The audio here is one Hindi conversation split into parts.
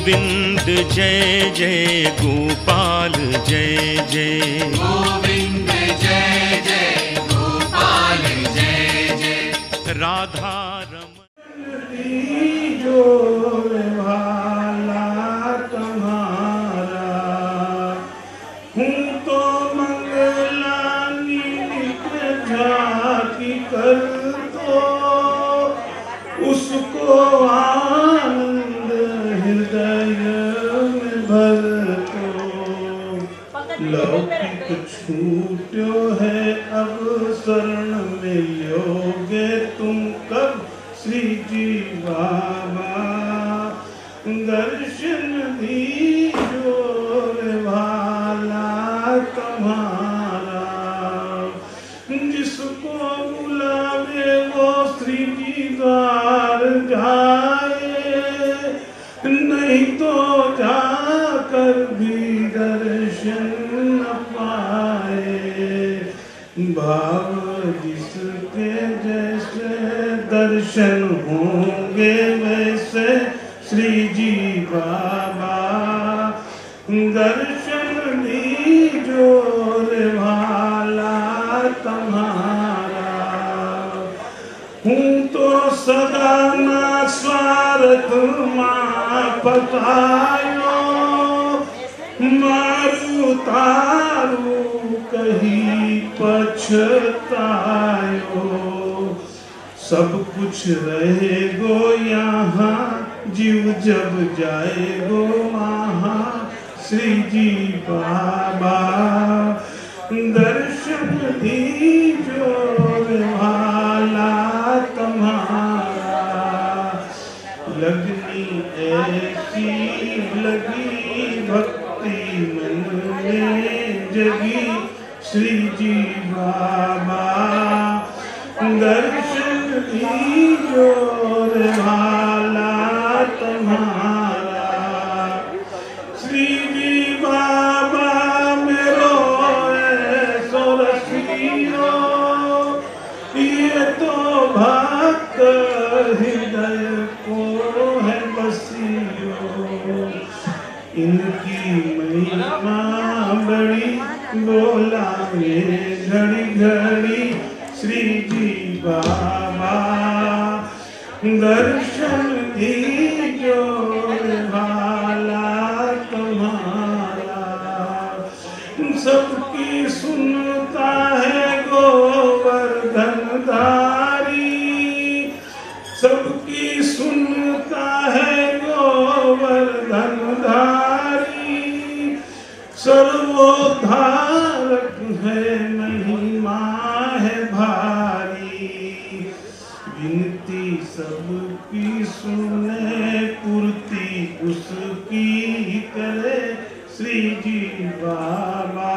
गोविंद जय जय गोपाल जय जय गोविंद जय जय गोपाल जय जय राधा रमण जो भाला तुम्हारा हूँ तो मंगलानी झाकी कर दो उसको आनंद हृदय में भर दो लौकिक छूट्यो है अब शरण में योगे तुम कब श्री जी बाबा दर्शन दीजो भाला तुम्हारा जिसको बुलावे वो श्री जी द्वार जाए नहीं तो जाकर भी दर्शन न पाए भाव जिसके जैसे दर्शन होंगे वैसे श्री जी बाबा दर्शन दीजो रे भाला तुम्हारा हूँ तो सदा ना स्वार्थ माँ पतायो मारू तारू कहीं पछतायो सब कुछ रहेगो यहाँ जीव जब जाएगो वहाँ श्री जी बाबा दर्शन दीजो भाला तुम्हारा लगनी ऐसी लगी भक्ति मन में जगी श्री जी बाबा दर्शन दीजो भाला तुम्हारा श्री जी बाबा मेरो ऐसो रसियो ये तो भक्त हृदय को है बसियो इनकी महिमा बड़ी बोलावे घड़ी घड़ी श्री जी बाबा दर्शन दीजो भाला तुम्हारा सबकी सुनता है गोवर्धन धारी सबकी सुनता है गोवर्धन धारी सर्वोद्धारक है महिमा है भारी विनती सबकी सुने पूर्ति उसकी करे श्री जी बाबा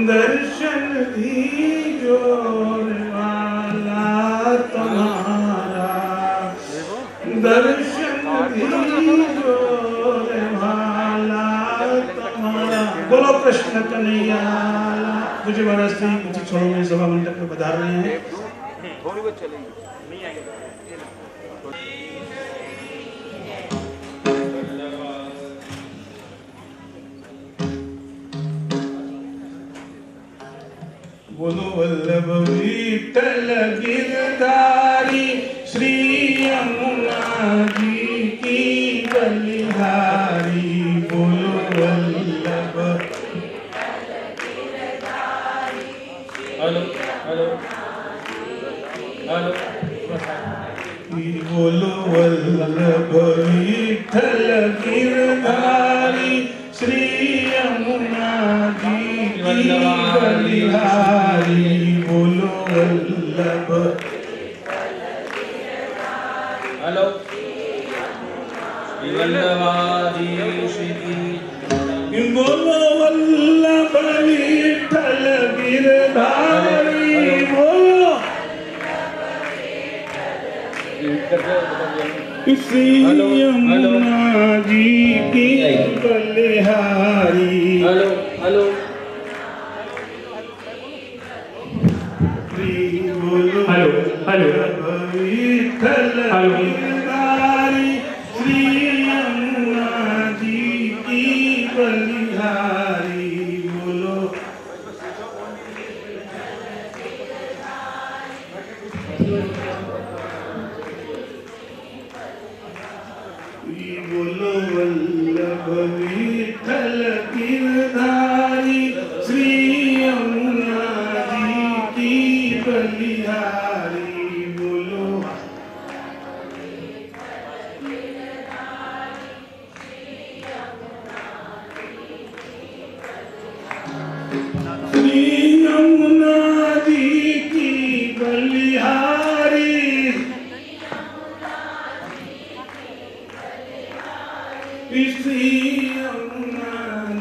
दर्शन दीजो वाला तुम्हारा दर्शन दीजो वाला तुम्हारा बोलो कृष्ण कन्हैया मुझे महाराज जी कुछ छोड़ो में सभा मंडप में बता रहे हैं थोड़ी बहुत चलेगी नहीं आएगी बोलो वल्लभ विठ्ठल गिरधारी श्री यमुना जी की बलिहारी बोलो वल्लभ हेलो हेलो हेलो बोलो वल्लभ विठ्ठल गिरधारी श्री यमुना जी की बलिहारी बोलो वल्लभ हेलो वल्लभाधीश की बोलो वल्लभ विठ्ठल गिरधारी बोलो श्री यमुना जी की बलिहारी हेलो हेलो बोलो हेलो विठ्ठल गिरधारी श्री यमुना श्री यमुना जी की बलिहारी, श्री यमुना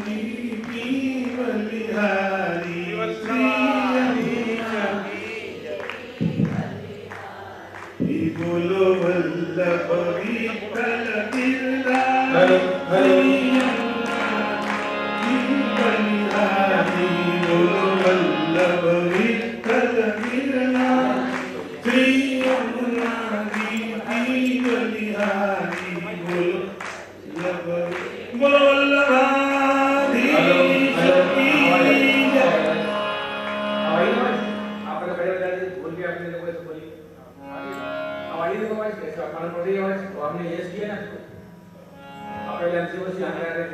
जी की बलिहारी, श्री यमुना जी बोलो वल्लभ विठ्ठल गिरधारी, श्री यमुना जी बलिहारी, बोलो वल्लभ विठ्ठल गिरधारी, श्री यमुना जी की बलिहारी, बोलो वल्लभाधीश की जय। આપણે કયા બોલ કે આપણે લોકો ऐसे बोली आवाज देखो भाई कैसे अपन पढ़ रही आवाज तो हमने यस किया ना આપણે લેન્સ બસ આને આ રહે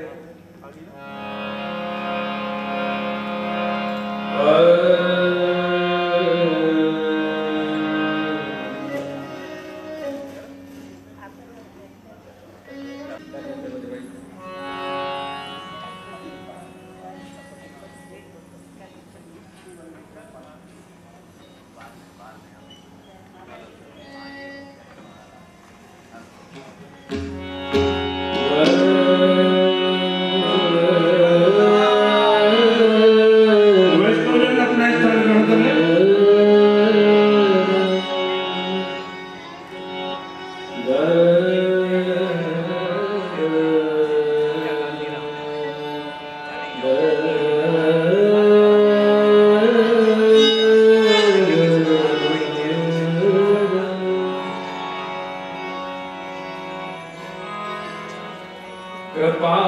कृपा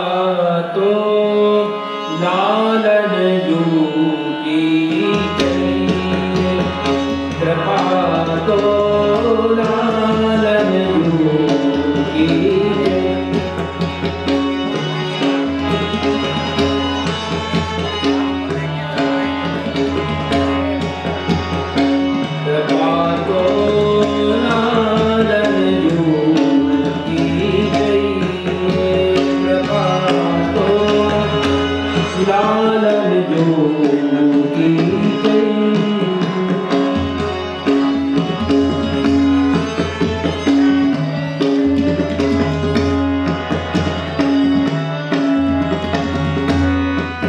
तो लालन जू की जय, कृपा तो लालन जू की जय। कृपा तो लालन जू की जय, लालन जो की जय।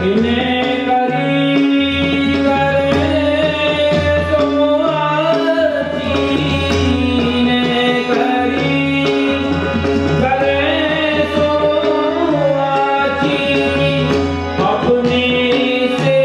इन्हें करी करे तो आती, इन्हें करी करे तो आती, अपने से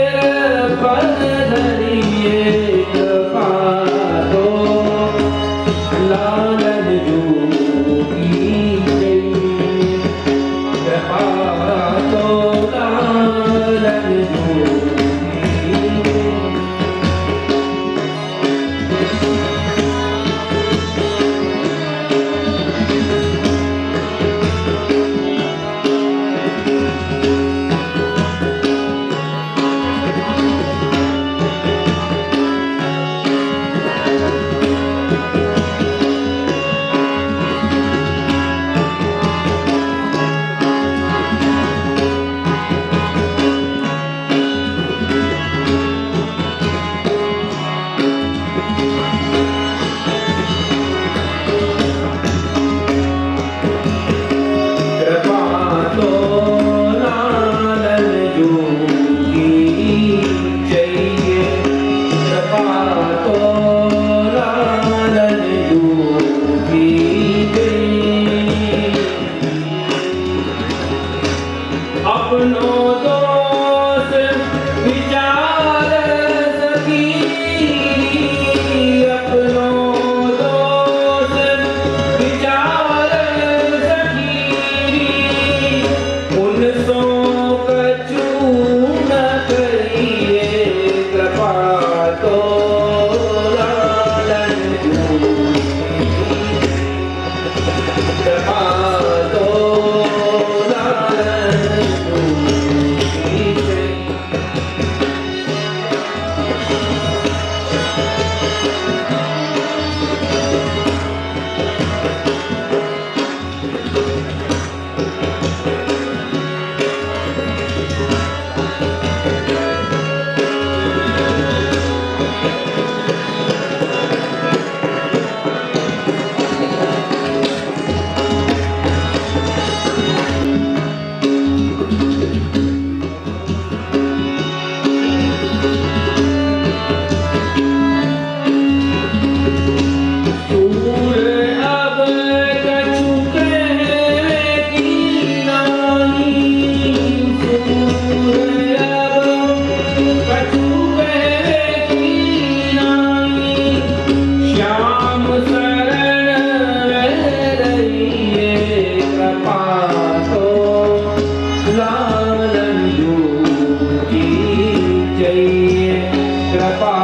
कृपा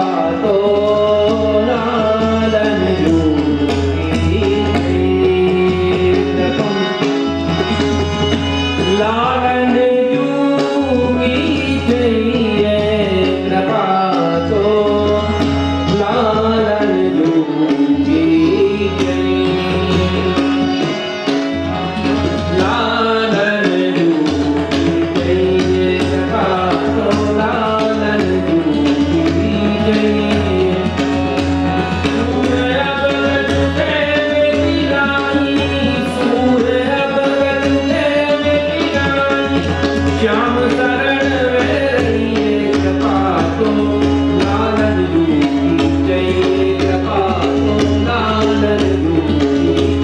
तो लालन जोगी लालन जोगी चाहिए कृपा तो लालन जोगी लालन जोगी चाहिए कृपा तो लालन जोगी चाहिए सूर्य भगत मेरी रानी सूर्य भगत मेरी रानी श्याम शरण में रहिए कृपा तो लालन जोगी चाहिए कृपा तो लालन जोगी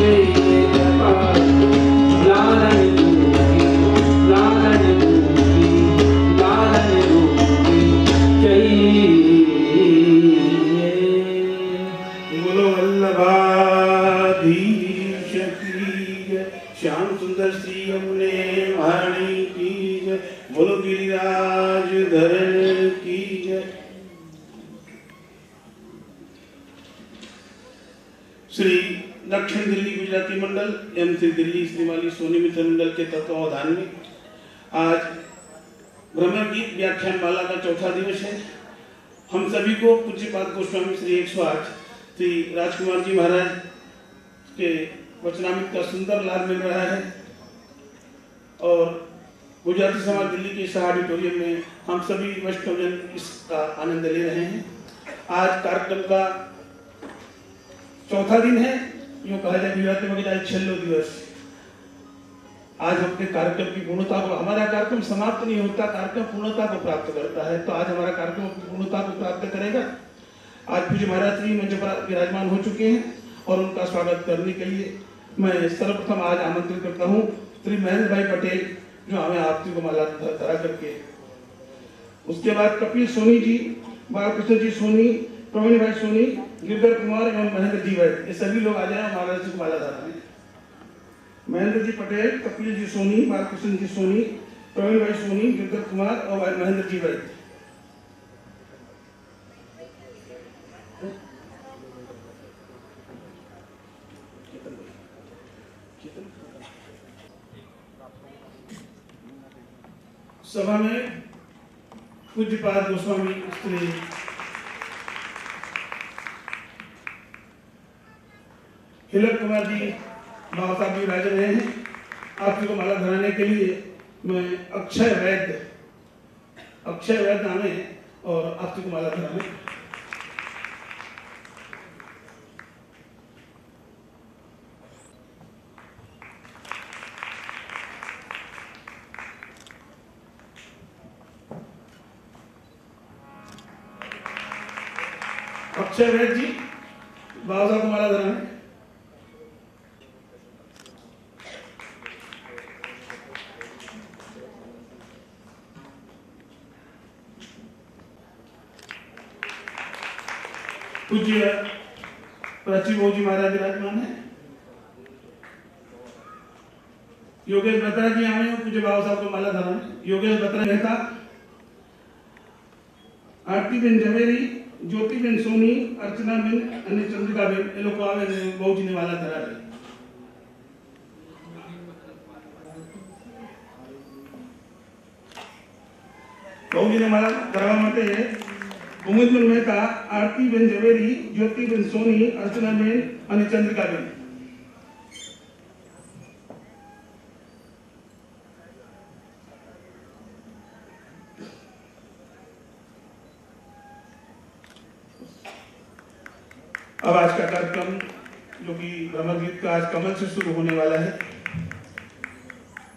चाहिए कृपा लालन जोगी लालन जोगी लालन जोगी चाहिए। बोलो वल्लभाधीश की जय, श्याम सुंदर श्री यमुने वाणी की जय, बोलो गिरिराज धरण की जय। श्री दक्षिण दिल्ली गुजराती मंडल एमसी दिल्ली श्रीमाली सोनी मित्र मंडल के तत्वावधान में आज भ्रमर गीत व्याख्यान माला का चौथा दिवस है। हम सभी को पूज्यपाद गोस्वामी श्री 108 श्री राजकुमार जी महाराज के वचनामृत का सुंदर लाभ मिल रहा है और गुजराती समाज दिल्ली के इस ऑडिटोरियम में हम सभी वैष्णवजन इसका आनंद ले रहे हैं। आज कार्यक्रम का चौथा दिन है, यूँ कहा जाए गुजराती में आज छेल्लो दिवस। आज हम अपने कार्यक्रम की पूर्णता को, हमारा कार्यक्रम समाप्त नहीं होता, कार्यक्रम पूर्णता को प्राप्त करता है, तो आज हमारा कार्यक्रम पूर्णता को प्राप्त करेगा। आज पूज्य महाराज श्री मंच पर विराजमान हो चुके हैं और उनका स्वागत करने के लिए मैं सर्वप्रथम आज आमंत्रित करता हूँ श्री महेंद्र भाई पटेल, जो हमें आरती को माला धरा करके, उसके बाद कपिल सोनी जी, बालकृष्ण जी सोनी, प्रवीण भाई सोनी, गिरधर कुमार एवं महेंद्र जी भाई, ये सभी लोग आ जाए महाराज जी को माला धराने। महेंद्र जी पटेल, कपिल जी सोनी, बालकृष्ण जी सोनी, प्रवीण भाई सोनी, गिरधर कुमार और महेंद्र जी भाई। सभा में पूज्यपाद गोस्वामी श्री हिलक कुमार जी बाबा साहब भी विराज रहे हैं। आप जी को माला धराने के लिए मैं अक्षय वैद्य नाम है और आप जी को माला धराने। अक्षय वैद्य जी बाबा साहब को माला धराने। पूज्य प्राची जी महाराज विराजमान है। योगेश बत्रा जी आए हैं पूज्य बाबा साहब को माला धराने। योगेश बत्रा मेहता, आरती बेन जवेरी, ज्योति बेन सोनी, अर्चना बेन અને ચંદ્રિકા બેન, એ લોકો આવે ને બહુજીને માલા ધરાવે। બહુજીને માલા ધરાવવા માટે ઉમેદબેન મહેતા, આરતી બેન ઝવેરી, જ્યોતિ બેન સોની, अर्चना બેન અને ચંદ્રિકા બેન। अब आज का कार्यक्रम जो कि भ्रमर गीत का आज कमल से शुरू होने वाला है।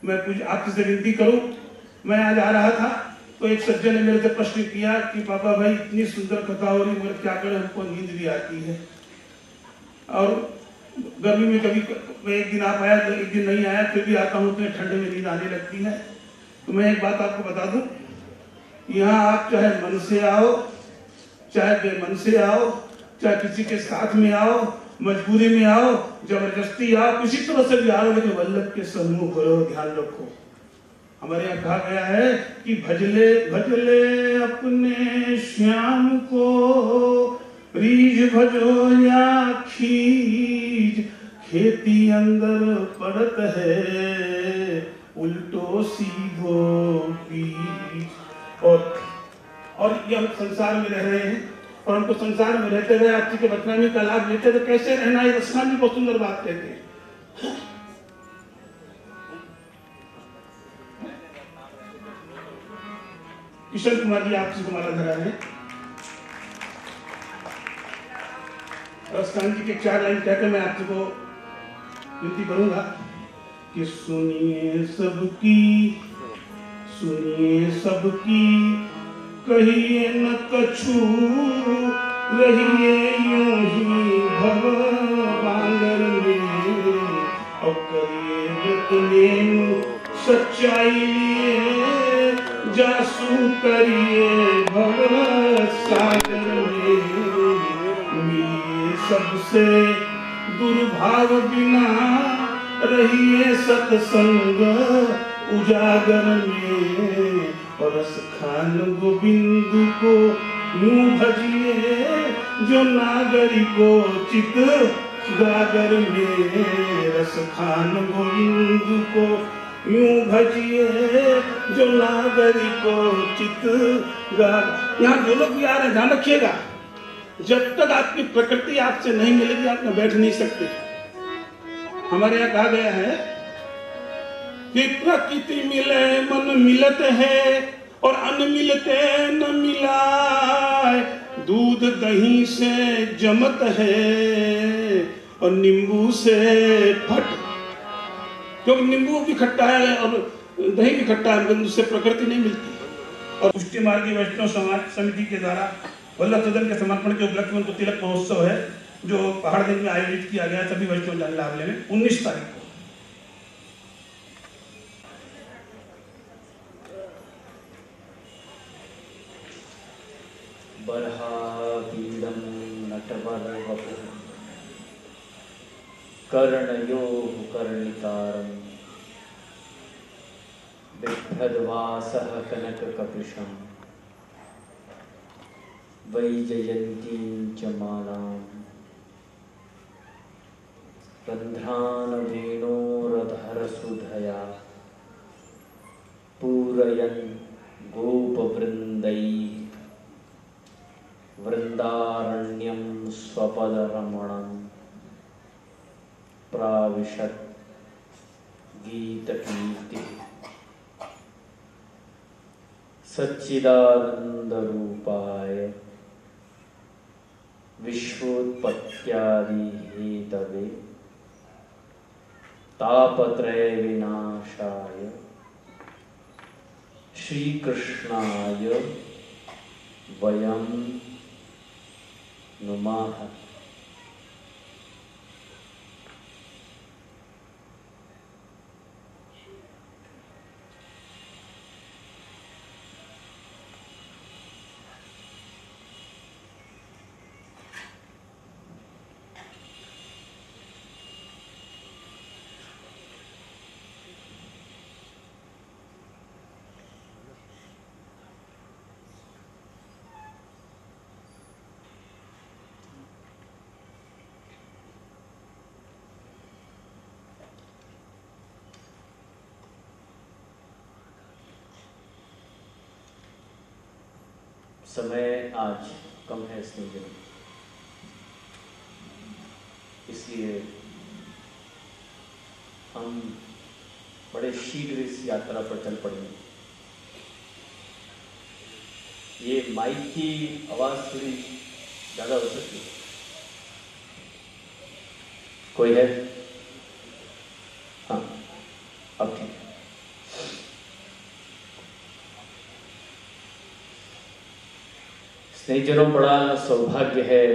मैं कुछ आपसे विनती करूं, मैं आज आ रहा था तो एक सज्जन ने मेरे से प्रश्न किया कि पापा भाई इतनी सुंदर कथा हो रही, मगर क्या करें, हमको नींद भी आती है और गर्मी में कभी मैं एक दिन आ पाया, एक दिन नहीं आया, फिर भी आता हूँ तो ठंडे में नींद आने लगती है। तो मैं एक बात आपको बता दूं, यहाँ आप चाहे मन से आओ, चाहे बेमन से आओ, चाहे किसी के साथ में आओ, मजबूरी में आओ, जबरदस्ती आओ, किसी तरह से भी आओ, लेकिन वल्लभ के सम्मुख करो, ध्यान रखो। हमारे यहाँ कहा गया है कि भजले भजले अपने श्याम को रीझ भजो या खीज, खेती अंदर पड़त है उल्टो सीधो बीज। और ये हम संसार में रह रहे हैं, और हमको संसार में रहते हुए आज के बचपन का लाभ लेते तो कैसे रहना है, रसखान भी बहुत सुंदर बात कहते हैं। किशन कुमार जी आपसी को माला धरा है। रसखान जी के 4 लाइन कहकर मैं आपसे को विनती करूंगा कि सुनिए सबकी कहिए न कछु, रहिए यूं ही भव बांगर में, और करिए नित्य सच्चाई लिए, जासू करिए भव सागर में। मिलिए सबसे दुर्भाव बिना, रहिए सत्संग उजागर में, और रसखान गोविंद को यूं भजिए, जो नागरिको चित गागर में। रसखान गोविंद को यूं भजिए, जो नागरिको चित गागर। यहाँ जो लोग भी आ रहे हैं ध्यान रखिएगा, जब तक आपकी प्रकृति आपसे नहीं मिलेगी आप न बैठ नहीं सकते। हमारे यहाँ कहा गया है कि प्रकृति मिले मन मिलत है, और अन्न मिलते न मिलाए। दूध दही से जमत है, और नींबू से फट। क्योंकि नींबू भी खट्टा है और दही भी खट्टा है, लेकिन उससे प्रकृति नहीं मिलती। और पुष्टि मार्गी वैष्णव समाज समिति के द्वारा वल्लभ सदन के समर्पण के उपलक्ष्य में तिलक महोत्सव है, जो पहाड़ दिन में आयोजित किया गया। सभी वैष्णव जन लाभ लेने 19 तारीख को। बर्हापीडं नटवरवपुः कर्णयोः कर्णिकारं, बिभ्रद्वासः कनककपिशं, वैजयन्तीं च मालां, रन्ध्रान् वेणोरधरसुधया, पूरयन् गोपवृन्दैः, वृन्दारण्यं स्वपदरमणं, प्राविशत् गीतकीर्तिः। सच्चिदानन्दरूपाय विश्वोत्पत्त्यादिहेतवे, तापत्रयविनाशाय श्रीकृष्णाय वयं नुमः। समय आज कम है स्नेहितों, इसलिए हम बड़े शीघ्र इस यात्रा पर चल पड़ेंगे। ये माइक की आवाज़ थोड़ी ज़्यादा हो सकती है। कोई है? हाँ, अब ठीक है। स्नेहितजनों, बड़ा सौभाग्य है,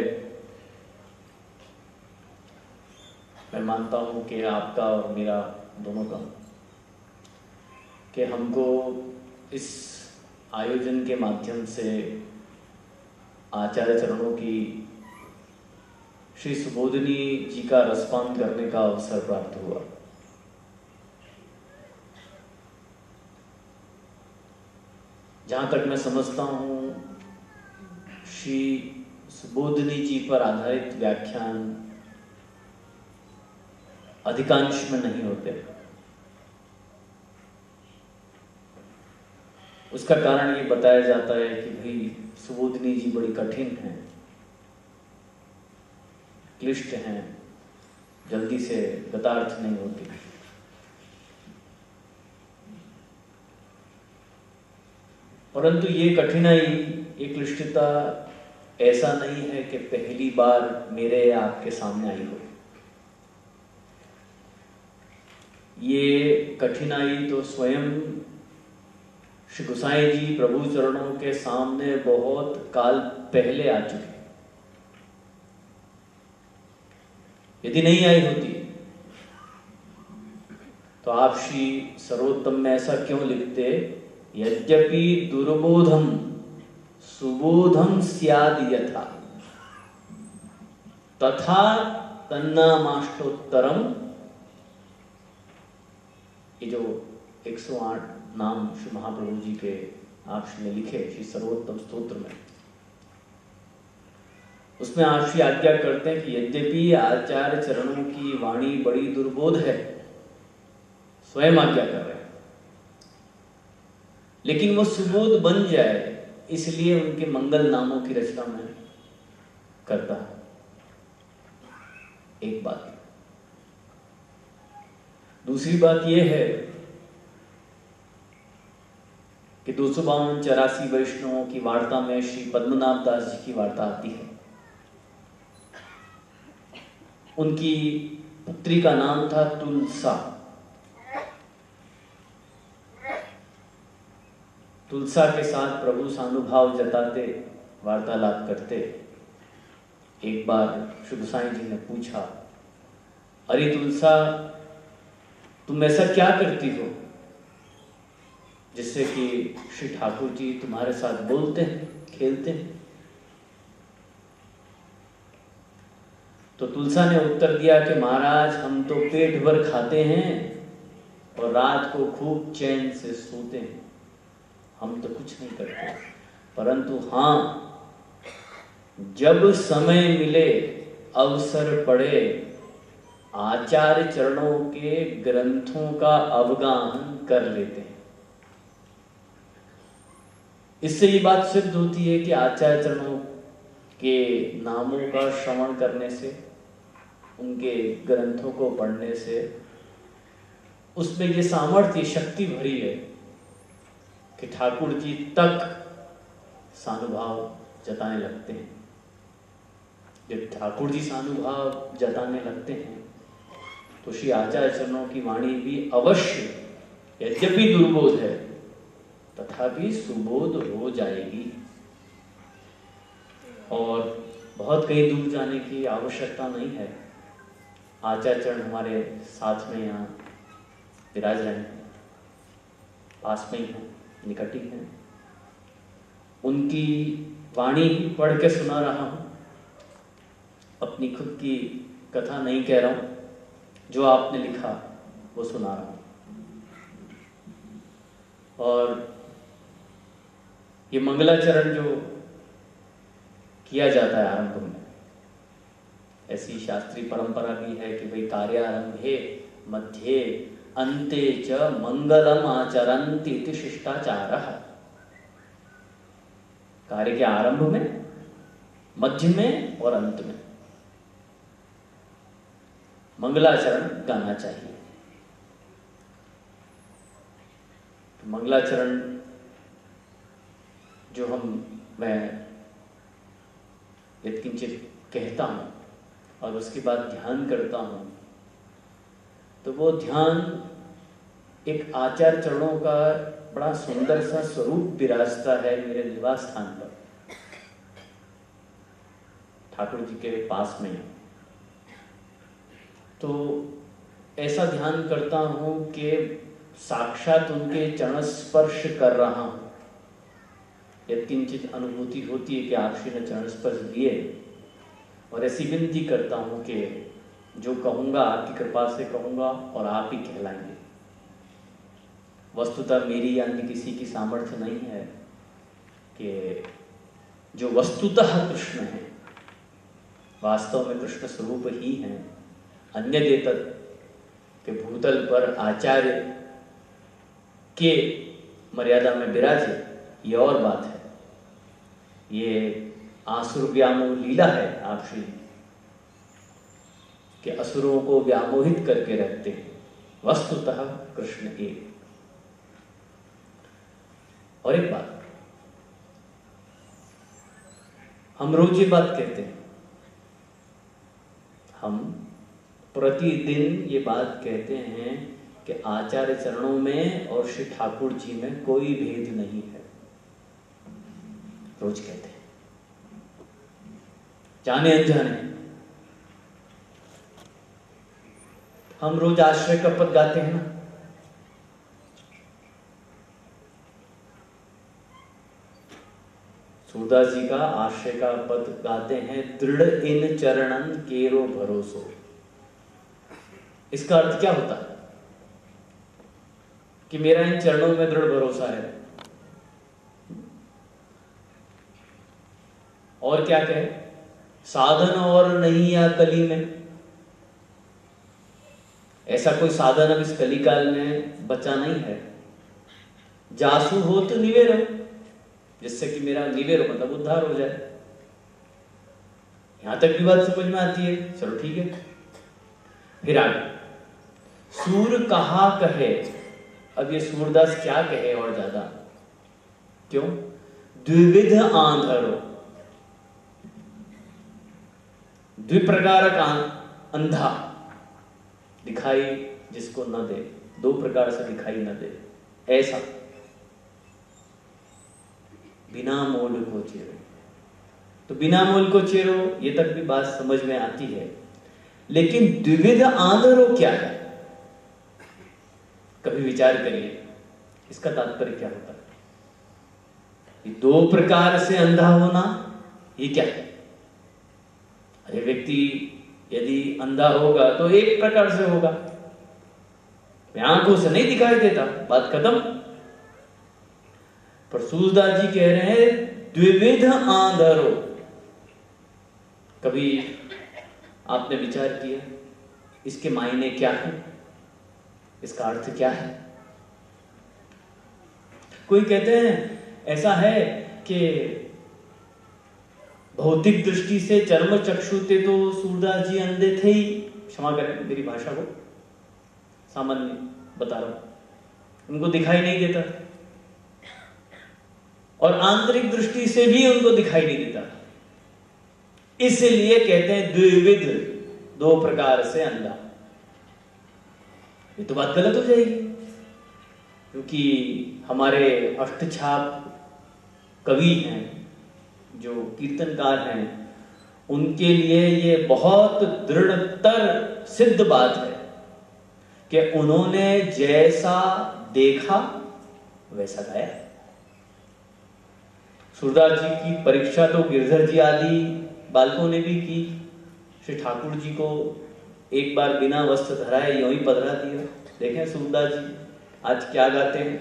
मैं मानता हूं कि आपका और मेरा दोनों का, कि हमको इस आयोजन के माध्यम से आचार्य चरणों की श्री सुबोधिनी जी का रसपान करने का अवसर प्राप्त हुआ। जहां तक मैं समझता हूं श्री सुबोधिनी जी पर आधारित व्याख्यान अधिकांश में नहीं होते। उसका कारण ये बताया जाता है कि भाई सुबोधिनी जी बड़ी कठिन हैं, क्लिष्ट हैं, जल्दी से गतार्थ नहीं होती। परंतु ये कठिनाई, ये क्लिष्टता ऐसा नहीं है कि पहली बार मेरे या आपके सामने आई हो। ये कठिनाई तो स्वयं श्री गोसाई जी प्रभु चरणों के सामने बहुत काल पहले आ चुके। यदि नहीं आई होती तो आप श्री सर्वोत्तम में ऐसा क्यों लिखते, यद्यपि दुर्बोधम सुबोधम स्याद यथा तथा तन्नामाष्टोत्तरम। ये जो 108 नाम श्री महाप्रभु जी के आप श्री ने लिखे श्री सर्वोत्तम स्तोत्र में, उसमें आप श्री आज्ञा करते हैं कि यद्यपि आचार्य चरणों की वाणी बड़ी दुर्बोध है, स्वयं आज्ञा कर रहे हैं, लेकिन वो सुबोध बन जाए इसलिए उनके मंगल नामों की रचना में करता है। एक बात। दूसरी बात यह है कि 252-84 वैष्णवों की वार्ता में श्री पद्मनाभ दास जी की वार्ता आती है। उनकी पुत्री का नाम था तुलसा। तुलसा के साथ प्रभु सानुभाव जताते, वार्तालाप करते। एक बार श्री गोसाई जी ने पूछा, अरे तुलसा, तुम ऐसा क्या करती हो जिससे कि श्री ठाकुर जी तुम्हारे साथ बोलते हैं, खेलते हैं? तो तुलसा ने उत्तर दिया कि महाराज, हम तो पेट भर खाते हैं और रात को खूब चैन से सोते हैं, हम तो कुछ नहीं करते। परंतु हाँ, जब समय मिले, अवसर पड़े, आचार्य चरणों के ग्रंथों का अवगाहन कर लेते हैं। इससे ये बात सिद्ध होती है कि आचार्य चरणों के नामों का श्रवण करने से, उनके ग्रंथों को पढ़ने से, उसमें ये सामर्थ्य, शक्ति भरी है कि ठाकुर जी तक सानुभाव जताने लगते हैं। जब ठाकुर जी सानुभाव जताने लगते हैं तो श्री आचार्य चरणों की वाणी भी अवश्य, यद्यपि दुर्बोध है, तथापि सुबोध हो जाएगी। और बहुत कहीं दूर जाने की आवश्यकता नहीं है। आचार्य चरण हमारे साथ में यहाँ विराज रहे हैं, पास में ही हैं, निकट ही हैं। उनकी वाणी पढ़ के सुना रहा हूँ, अपनी खुद की कथा नहीं कह रहा हूँ। जो आपने लिखा वो सुना रहा हूँ। और ये मंगलाचरण जो किया जाता है आरंभ में, ऐसी शास्त्रीय परंपरा भी है कि भाई कार्यारंभे मध्ये अन्ते च मंगलम आचरन्ति इति शिष्टाचारः। कार्य के आरंभ में, मध्य में और अंत में मंगलाचरण गाना चाहिए। तो मंगलाचरण जो मैं यत्किंचित कहता हूँ और उसके बाद ध्यान करता हूँ, तो वो ध्यान एक आचार्य चरणों का बड़ा सुंदर सा स्वरूप विराजता है मेरे निवास स्थान पर, ठाकुर जी के पास में। तो ऐसा ध्यान करता हूँ कि साक्षात उनके चरण स्पर्श कर रहा हूँ। यत्किंचित अनुभूति होती है कि आप श्री ने चरण स्पर्श दिए, और ऐसी विनती करता हूँ कि जो कहूँगा आपकी कृपा से कहूँगा और आप ही कहलाएंगे। वस्तुतः मेरी या अन्य किसी की सामर्थ्य नहीं है कि जो वस्तुतः कृष्ण है, वास्तव में कृष्ण स्वरूप ही हैं, अन्य देतत के भूतल पर आचार्य के मर्यादा में विराजे, ये और बात है। ये आसुर व्यामोह लीला है आप श्री कि असुरों को व्यामोहित करके रखते हैं, वस्तुतः कृष्ण एक। और एक बात, हम रोज ये बात कहते हैं, हम प्रतिदिन ये बात कहते हैं कि आचार्य चरणों में और श्री ठाकुर जी में कोई भेद नहीं है। रोज कहते हैं, जाने अनजाने। हम रोज आश्रय का पद गाते हैं ना, सूरदास जी का आश्रय का पद गाते हैं, दृढ़ इन चरणन केरो भरोसो। इसका अर्थ क्या होता है कि मेरा इन चरणों में दृढ़ भरोसा है। और क्या कहे, साधन और नहीं या कली में। ऐसा कोई साधन अब इस कली काल में बचा नहीं है। जासु हो तो निवेरो, जिससे कि मेरा निवेरो मतलब उद्धार हो जाए। यहां तक भी बात समझ में आती है, चलो ठीक है। फिर आगे, सूर कहा कहे। अब ये सूरदास क्या कहे और ज्यादा, क्यों? द्विविध आंधरो, द्विप्रकारक अंधा, दिखाई जिसको न दे, दो प्रकार से दिखाई न दे, ऐसा। बिना मोल को चेरो, तो बिना मोल को चेरो ये तक भी बात समझ में आती है। लेकिन द्विविध आंधरो क्या है, कभी विचार करिए, इसका तात्पर्य क्या होता है? ये दो प्रकार से अंधा होना, ये क्या है? अरे व्यक्ति यदि अंधा होगा तो एक प्रकार से होगा, आंखों से नहीं दिखाई देता, बात खत्म। पर सूरदास जी कह रहे हैं द्विविध आंधरो। कभी आपने विचार किया इसके मायने क्या है, इसका अर्थ क्या है? कोई कहते हैं ऐसा है कि भौतिक दृष्टि से चर्म चक्षु थे तो सूरदास जी अंधे थे ही, क्षमा करें मेरी भाषा को, सामान्य बता रहा हूं, उनको दिखाई नहीं देता। और आंतरिक दृष्टि से भी उनको दिखाई नहीं देता, इसलिए कहते हैं द्विविध, दो प्रकार से अंधा। ये तो बात गलत हो जाएगी, क्योंकि हमारे अष्टछाप कवि हैं, जो कीर्तनकार हैं, उनके लिए ये बहुत दृढ़तर सिद्ध बात है कि उन्होंने जैसा देखा वैसा गाया। सूरदास जी की परीक्षा तो गिरधर जी आदि बालकों ने भी की। श्री ठाकुर जी को एक बार बिना वस्त्र धराए यूं ही पधरा दिया। देखें सूरदास जी आज क्या गाते हैं।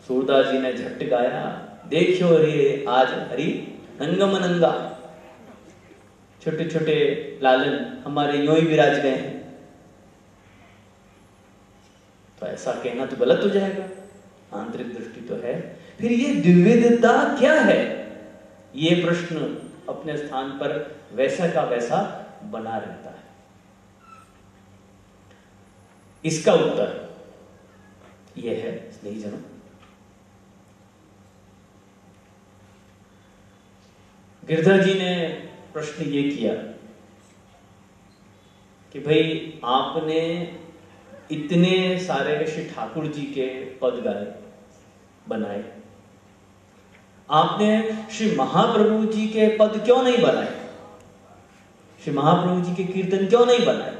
सूरदास जी ने झट गाया, देखियो रे आज हरि नंगम नंगा, छोटे छोटे लालन हमारे यूं ही विराज गए हैं। तो ऐसा कहना तो गलत हो जाएगा, आंतरिक दृष्टि तो है। फिर ये द्विविधता क्या है, ये प्रश्न अपने स्थान पर वैसा का वैसा बना रहता है। इसका उत्तर यह है स्नेहीजनों, गिरधर जी ने प्रश्न ये किया कि भाई आपने इतने सारे श्री ठाकुर जी के पद गाए बनाए, आपने श्री महाप्रभु जी के पद क्यों नहीं बनाए, श्री महाप्रभु जी के कीर्तन क्यों नहीं बनाए?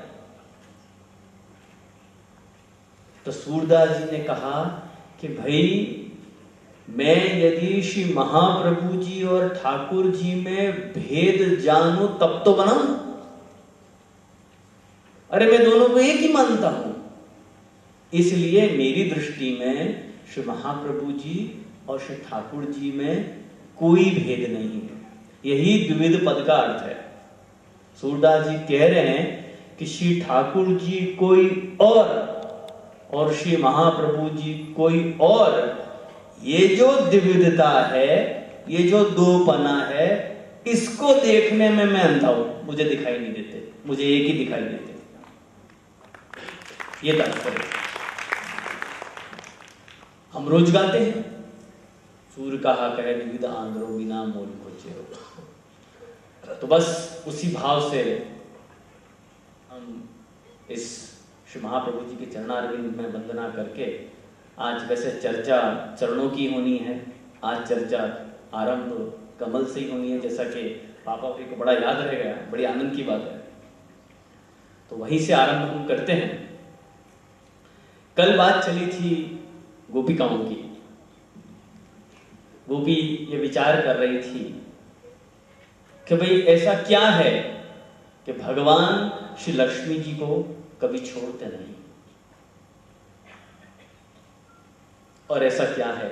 तो सूरदास जी ने कहा कि भाई मैं यदि श्री महाप्रभु जी और ठाकुर जी में भेद जानूं तब तो बनाऊं। अरे मैं दोनों को एक ही मानता हूं, इसलिए मेरी दृष्टि में श्री महाप्रभु जी और श्री ठाकुर जी में कोई भेद नहीं है। यही द्विविध पद का अर्थ है। सूरदास जी कह रहे हैं कि श्री ठाकुर जी कोई और श्री महाप्रभु जी कोई और। ये जो द्विविधता है, ये जो दोपना है, इसको देखने में मैं अंधा हूं, मुझे दिखाई नहीं देते, मुझे एक ही दिखाई देते। ये तात्पर्य। हम रोज गाते हैं, सूर्य कहा कहे विविध आंध्रो बिना मूल खोजे हो। तो बस उसी भाव से हम इस श्री महाप्रभु जी के चरणारविंद में वंदना करके, आज वैसे चर्चा चरणों की होनी है, आज चर्चा आरंभ कमल से ही होनी है, जैसा कि पापा जी को बड़ा याद रह गया, बड़ी आनंद की बात है। तो वहीं से आरंभ हम करते हैं। कल बात चली थी गोपिकाओं की। गोपी ये विचार कर रही थी कि भाई ऐसा क्या है कि भगवान श्री लक्ष्मी जी को कभी छोड़ते नहीं, और ऐसा क्या है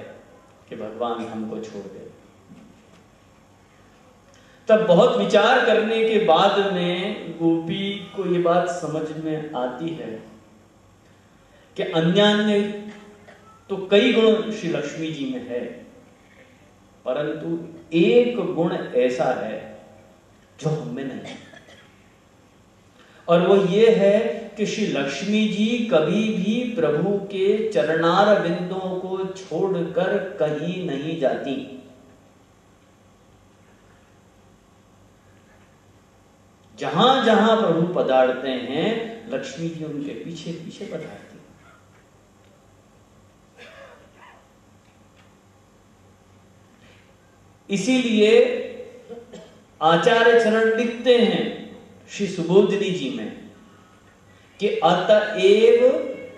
कि भगवान हमको छोड़ दे। तब बहुत विचार करने के बाद में गोपी को ये बात समझ में आती है कि अन्यान्य तो कई गुण श्री लक्ष्मी जी में है, परंतु एक गुण ऐसा है जो हम में नहीं, और वो ये है कि श्री लक्ष्मी जी कभी भी प्रभु के चरणार बिंदों को छोड़कर कहीं नहीं जाती। जहां जहां प्रभु पधारते हैं, लक्ष्मी जी उनके पीछे पीछे पधारती। इसीलिए आचार्य चरण लिखते हैं श्री सुबोधिनी जी में कि अतएव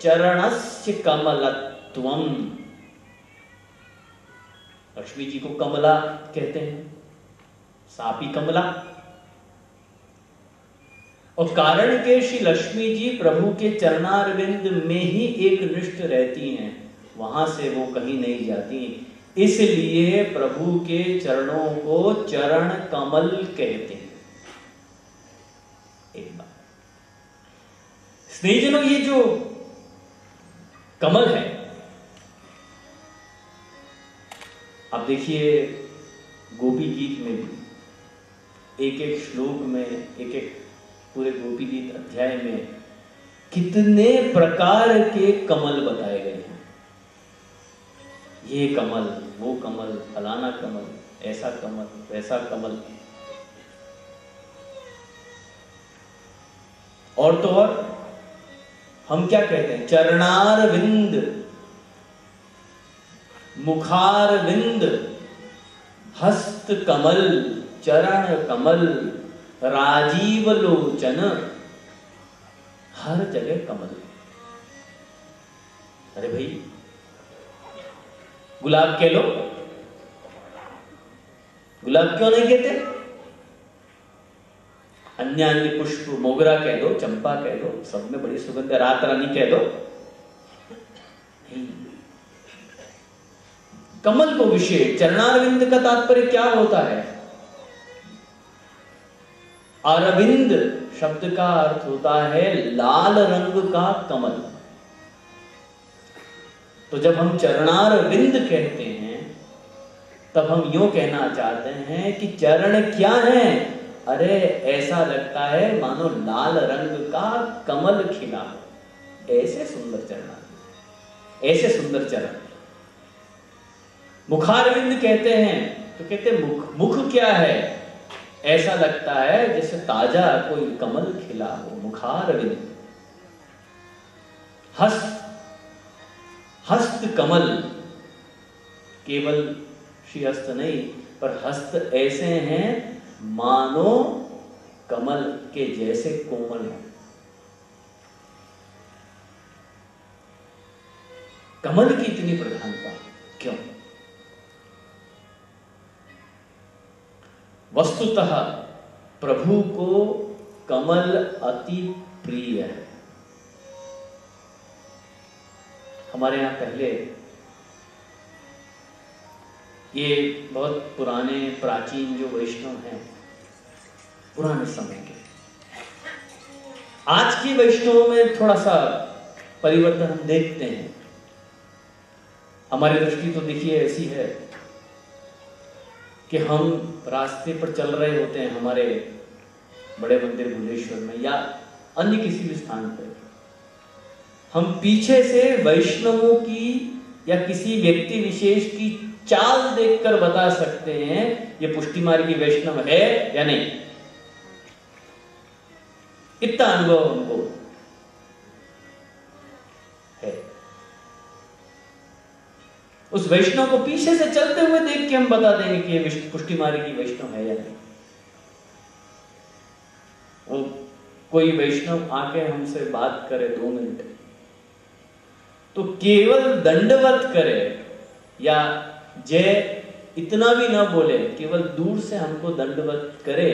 चरणस्य कमलत्वम। लक्ष्मी जी को कमला कहते हैं, सापी कमला। और कारण के श्री लक्ष्मी जी प्रभु के चरणारविंद में ही एक निष्ठ रहती हैं, वहां से वो कहीं नहीं जाती। इसलिए प्रभु के चरणों को चरण कमल कहते हैं। एक बात स्नेहजनों, ये जो कमल है, आप देखिए गोपी गीत में भी एक एक श्लोक में, एक एक पूरे गोपी गीत अध्याय में कितने प्रकार के कमल बताए गए हैं। ये कमल, वो कमल, फलाना कमल, ऐसा कमल, वैसा कमल। और तो और हम क्या कहते हैं, चरणारविंद, मुखारविंद, हस्त कमल, चरण कमल, राजीव लोचन, हर जगह कमल। अरे भाई, गुलाब कह लो, गुलाब क्यों नहीं कहते? अन्य अन्य पुष्प, मोगरा कह दो, चंपा कह दो, सब में बड़ी सुगंध है, रात रानी कह दो। नहीं, कमल को विशेष। चरणारविंद का तात्पर्य क्या होता है? अरविंद शब्द का अर्थ होता है लाल रंग का कमल। तो जब हम चरणारविंद कहते हैं, तब हम यूं कहना चाहते हैं कि चरण क्या है? अरे ऐसा लगता है मानो लाल रंग का कमल खिला, ऐसे सुंदर चरण, ऐसे सुंदर चरण। मुखारविंद कहते हैं तो कहते मुख, मुख क्या है? ऐसा लगता है जैसे ताजा कोई कमल खिला हो, मुखारविंद। हस्त, हस्त कमल, केवल श्री हस्त नहीं, पर हस्त ऐसे हैं मानो कमल के जैसे कोमल है। कमल की इतनी प्रधानता क्यों? वस्तुतः प्रभु को कमल अति प्रिय है। हमारे यहां पहले ये बहुत पुराने प्राचीन जो वैष्णव हैं, पुराने समय के। आज के वैष्णवों में थोड़ा सा परिवर्तन हम देखते हैं। हमारी दृष्टि तो देखिए ऐसी है कि हम रास्ते पर चल रहे होते हैं हमारे बड़े मंदिर भुवनेश्वर में या अन्य किसी भी स्थान पर, हम पीछे से वैष्णवों की या किसी व्यक्ति विशेष की चाल देखकर बता सकते हैं ये पुष्टि मार्गी वैष्णव है या नहीं। इतना अनुभव हमको है। उस वैष्णव को पीछे से चलते हुए देख के हम बता देंगे कि ये पुष्टि मार्गी वैष्णव है या नहीं। वो कोई वैष्णव आके हमसे बात करे 2 मिनट, तो केवल दंडवत करे या जय इतना भी ना बोले, केवल दूर से हमको दंडवत करे,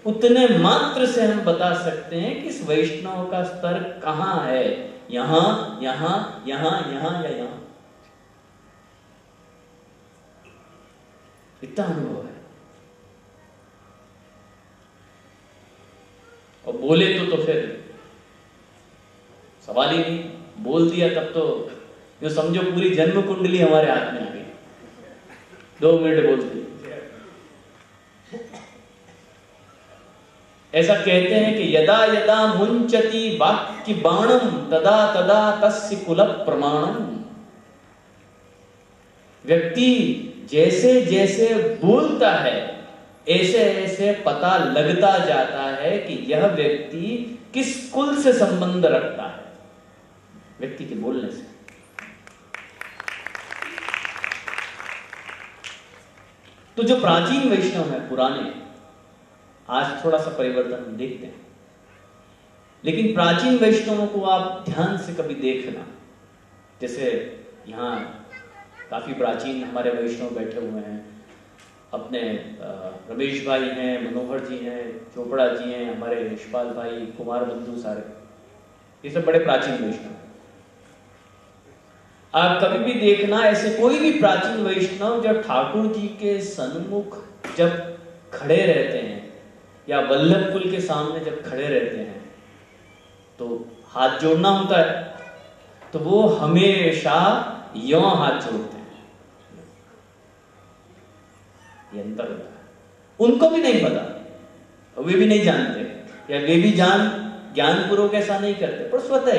उतने मात्र से हम बता सकते हैं कि इस वैष्णव का स्तर कहां है, यहां यहां यहां यहां या यहां। इतना अनुभव है। और बोले तो फिर सवाल ही नहीं, बोल दिया तब तो जो समझो पूरी जन्म कुंडली हमारे हाथ में आ गई। 2 मिनट बोलती। ऐसा कहते हैं कि यदा यदा मुंचति वाक्य बाणम तदा तदा तस्य कुल प्रमाणम। व्यक्ति जैसे जैसे बोलता है ऐसे ऐसे पता लगता जाता है कि यह व्यक्ति किस कुल से संबंध रखता है, व्यक्ति के बोलने से। तो जो प्राचीन वैष्णव है, पुराने, आज थोड़ा सा परिवर्तन हम देखते हैं, लेकिन प्राचीन वैष्णवों को आप ध्यान से कभी देखना। जैसे यहाँ काफी प्राचीन हमारे वैष्णव बैठे हुए हैं, अपने रमेश भाई हैं, मनोहर जी हैं, चोपड़ा जी हैं, हमारे यशपाल भाई, कुमार बंधु, सारे ये सब बड़े प्राचीन वैष्णव। आप कभी भी देखना ऐसे कोई भी प्राचीन वैष्णव जब ठाकुर जी के सन्मुख जब खड़े रहते हैं या वल्लभ कुल के सामने जब खड़े रहते हैं तो हाथ जोड़ना होता है, तो वो हमेशा यों हाथ जोड़ते हैं। ये अंतर होता है। उनको भी नहीं पता, वे भी नहीं जानते, या वे भी ज्ञानपूर्वक ऐसा नहीं करते, पर स्वतः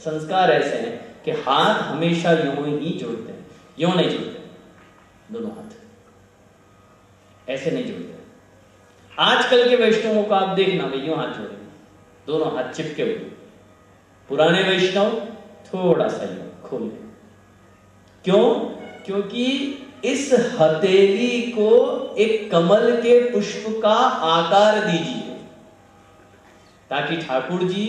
संस्कार ऐसे हैं कि हाथ हमेशा यूं ही जोड़ते हैं, यूं नहीं जोड़ते, दोनों हाथ ऐसे नहीं जोड़ते। आजकल के वैष्णवों को आप देखना, वे यूं हाथ जोड़ेंगे, दोनों हाथ चिपके हुए। पुराने वैष्णव थोड़ा सा यूं खोले। क्यों? क्योंकि इस हथेली को एक कमल के पुष्प का आकार दीजिए, ताकि ठाकुर जी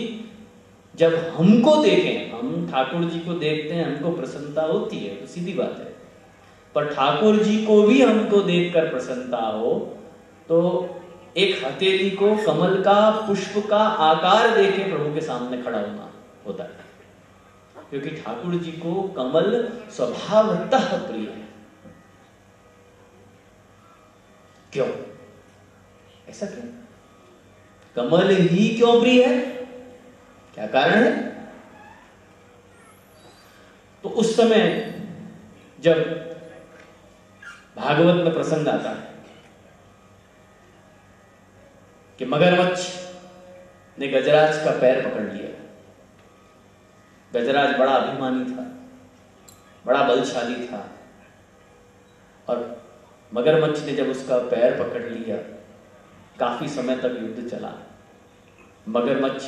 जब हमको देखें, हम ठाकुर जी को देखते हैं, हमको प्रसन्नता होती है, तो सीधी बात है, पर ठाकुर जी को भी हमको देखकर प्रसन्नता हो, तो एक हथेली को कमल का पुष्प का आकार देके प्रभु के सामने खड़ा होना होता है। क्योंकि ठाकुर जी को कमल स्वभावतः प्रिय है। क्यों? ऐसा क्यों? कमल ही क्यों प्रिय है? क्या कारण है? तो उस समय जब भागवत में प्रसंग आता है कि मगरमच्छ ने गजराज का पैर पकड़ लिया। गजराज बड़ा अभिमानी था, बड़ा बलशाली था, और मगरमच्छ ने जब उसका पैर पकड़ लिया, काफी समय तक युद्ध चला। मगरमच्छ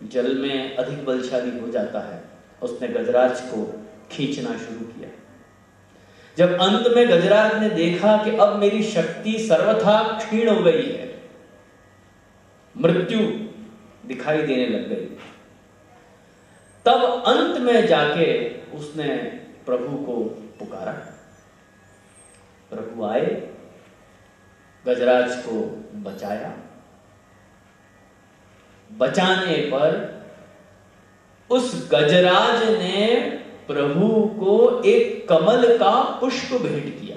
जल में अधिक बलशाली हो जाता है, उसने गजराज को खींचना शुरू किया। जब अंत में गजराज ने देखा कि अब मेरी शक्ति सर्वथा क्षीण हो गई है, मृत्यु दिखाई देने लग गई, तब अंत में जाके उसने प्रभु को पुकारा। प्रभु आए, गजराज को बचाया। बचाने पर उस गजराज ने प्रभु को एक कमल का पुष्प भेंट किया।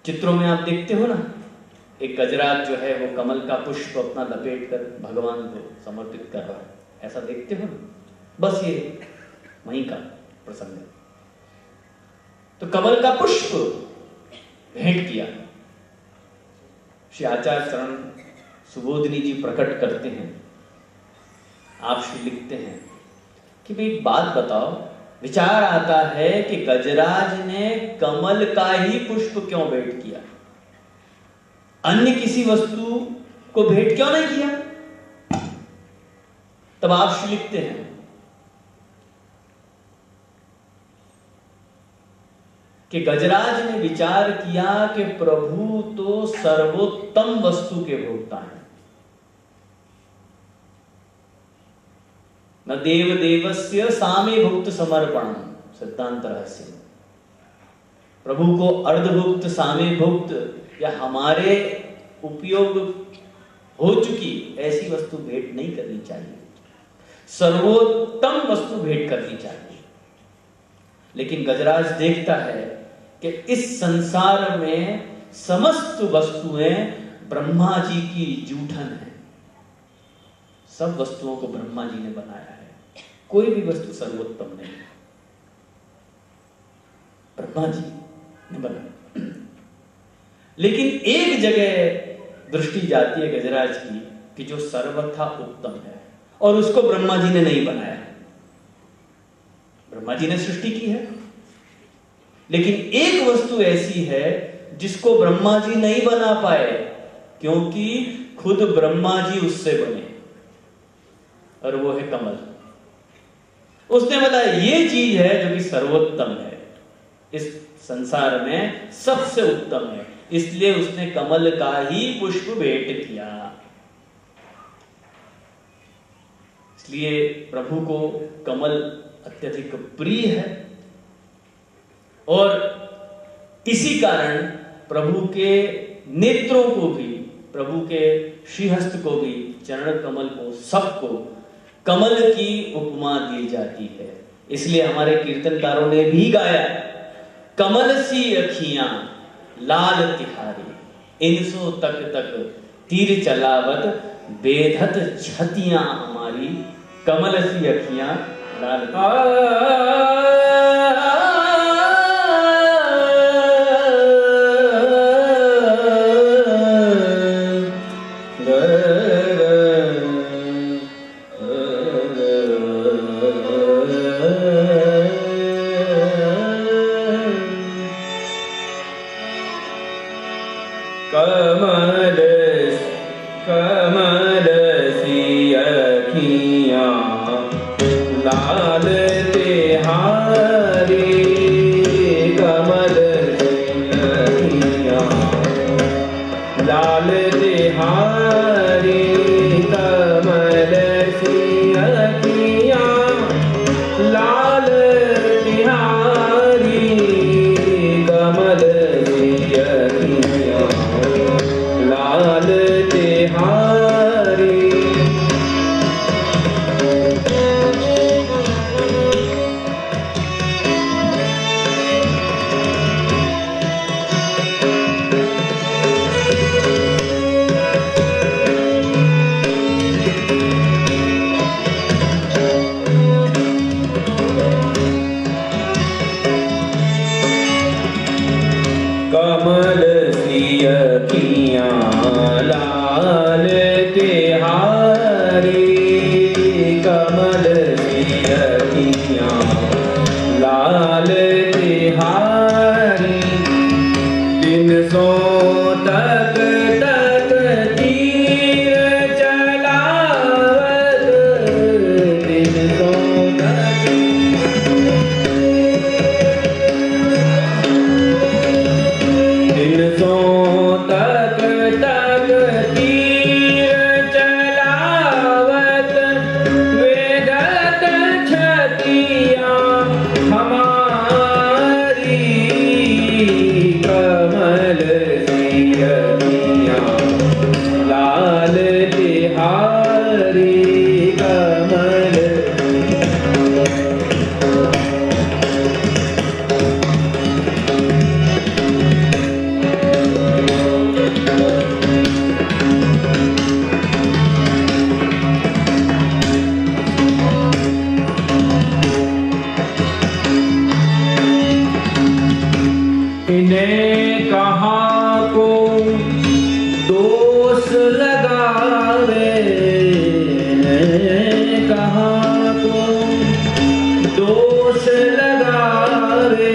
चित्रों में आप देखते हो ना, एक गजराज जो है वो कमल का पुष्प अपना लपेट कर भगवान को समर्पित कर रहा है, ऐसा देखते हो ना। बस ये वहीं का प्रसंग है। तो कमल का पुष्प भेंट किया। श्री आचार्य चरण सुबोधिनी जी प्रकट करते हैं, आप श्री लिखते हैं कि भाई एक बात बताओ, विचार आता है कि गजराज ने कमल का ही पुष्प क्यों भेंट किया, अन्य किसी वस्तु को भेंट क्यों नहीं किया? तब आप श्री लिखते हैं कि गजराज ने विचार किया कि प्रभु तो सर्वोत्तम वस्तु के भोक्ता हैं। न देव देवस्य सामे भुक्त समर्पणम, सिद्धांत रहस्य। प्रभु को अर्धभुक्त, सामे भुक्त या हमारे उपयोग हो चुकी ऐसी वस्तु भेंट नहीं करनी चाहिए, सर्वोत्तम वस्तु भेंट करनी चाहिए। लेकिन गजराज देखता है कि इस संसार में समस्त वस्तुएं ब्रह्मा जी की जूठन है। सब वस्तुओं को ब्रह्मा जी ने बनाया है, कोई भी वस्तु सर्वोत्तम नहीं, ब्रह्मा जी ने बनाया। लेकिन एक जगह दृष्टि जाती है गजराज की कि जो सर्वथा उत्तम है और उसको ब्रह्मा जी ने नहीं बनाया। ब्रह्मा जी ने सृष्टि की है, लेकिन एक वस्तु ऐसी है जिसको ब्रह्मा जी नहीं बना पाए, क्योंकि खुद ब्रह्मा जी उससे बने, और वो है कमल। उसने बताया ये चीज है जो कि सर्वोत्तम है, इस संसार में सबसे उत्तम है, इसलिए उसने कमल का ही पुष्प भेंट किया। इसलिए प्रभु को कमल अत्यधिक प्रिय है, और इसी कारण प्रभु के नेत्रों को भी, प्रभु के श्रीहस्त को भी, चरण कमल को, सबको कमल की उपमा दी जाती है। इसलिए हमारे कीर्तनकारों ने भी गाया, कमल सी अखियां लाल तिहारी, इनसो तक तक तीर चलावत बेधत छतियां हमारी, कमल सी अखियां लाल हमारी इन्हें कहाँ को दोष लगावे, कहाँ को दोष लगावे,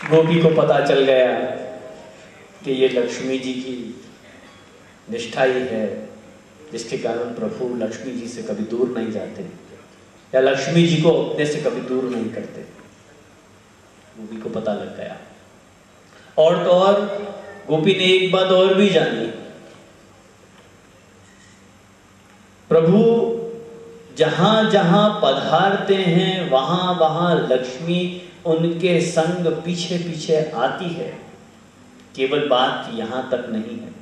गोपी को पता चल गया कि ये लक्ष्मी जी की निष्ठा ही है जिसके कारण प्रभु लक्ष्मी जी से कभी दूर नहीं जाते या लक्ष्मी जी को अपने से कभी दूर नहीं करते। गोपी को पता लग गया। और तो और गोपी ने एक बात और भी जानी, प्रभु जहां जहां पधारते हैं वहां वहां लक्ष्मी उनके संग पीछे पीछे आती है। केवल बात यहां तक नहीं है,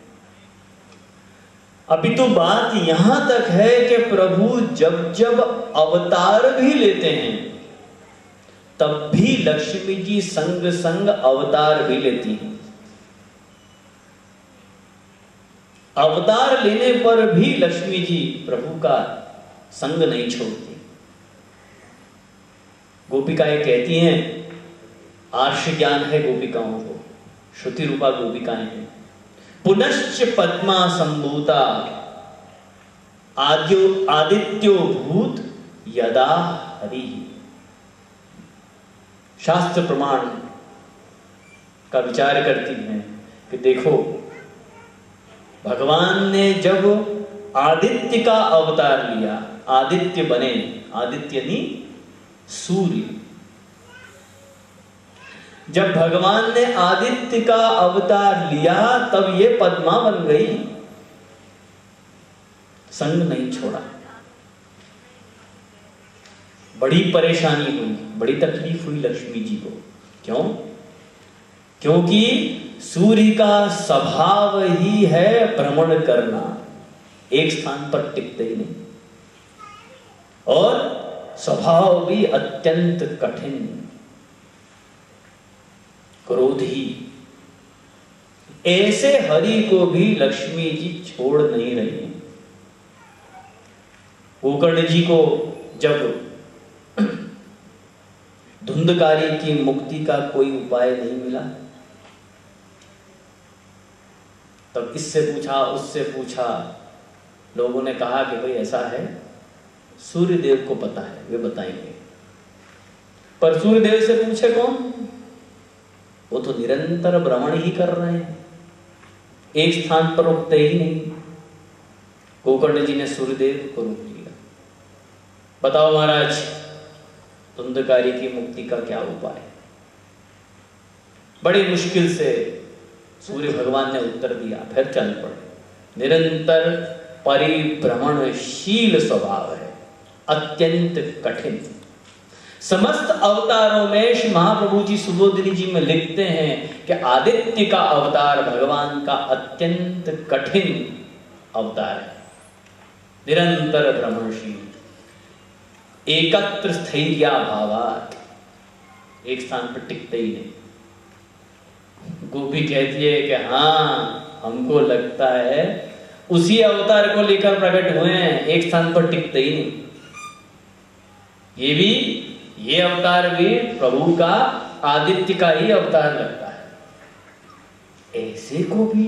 अभी तो बात यहां तक है कि प्रभु जब जब अवतार भी लेते हैं तब भी लक्ष्मी जी संग संग अवतार भी लेती हैं। अवतार लेने पर भी लक्ष्मी जी प्रभु का संग नहीं छोड़ती। गोपिकाएं कहती हैं, आर्ष ज्ञान है गोपिकाओं को, श्रुति रूपा गोपिकाएं हैं। पुनश्च पद्मा संभूता आदित्यो भूत यदा हरि। शास्त्र प्रमाण का विचार करती हैं कि देखो भगवान ने जब आदित्य का अवतार लिया, आदित्य बने, आदित्य नहीं सूर्य, जब भगवान ने आदित्य का अवतार लिया तब ये पद्मा बन गई, संग नहीं छोड़ा। बड़ी परेशानी हुई, बड़ी तकलीफ हुई लक्ष्मी जी को। क्यों? क्योंकि सूर्य का स्वभाव ही है भ्रमण करना, एक स्थान पर टिकते ही नहीं, और स्वभाव भी अत्यंत कठिन, क्रोधी। ऐसे हरि को भी लक्ष्मी जी छोड़ नहीं रही हैं। गोकर्ण जी को जब धुंधकारी की मुक्ति का कोई उपाय नहीं मिला, तब इससे पूछा उससे पूछा, लोगों ने कहा कि भाई ऐसा है, सूर्य देव को पता है, वे बताएंगे। पर सूर्य देव से पूछे कौन? वो तो निरंतर भ्रमण ही कर रहे हैं, एक स्थान पर रुकते ही नहीं। गोकर्ण जी ने सूर्यदेव को रोक लिया। बताओ महाराज, धुंधकारी की मुक्ति का क्या उपाय? बड़ी मुश्किल से सूर्य भगवान ने उत्तर दिया, फिर चल पड़े। निरंतर परिभ्रमणशील स्वभाव है, अत्यंत कठिन। समस्त अवतारों में श्री महाप्रभु जी सुबोधिनी जी में लिखते हैं कि आदित्य का अवतार भगवान का अत्यंत कठिन अवतार है, निरंतर भ्रमणशील, एकत्र स्थैर्या भावात्, एक स्थान पर टिकते ही नहीं। गोपी कहती है कि हाँ, हमको लगता है उसी अवतार को लेकर प्रकट हुए हैं, एक स्थान पर टिकते ही नहीं। ये अवतार भी प्रभु का, आदित्य का ही अवतार लगता है। ऐसे को भी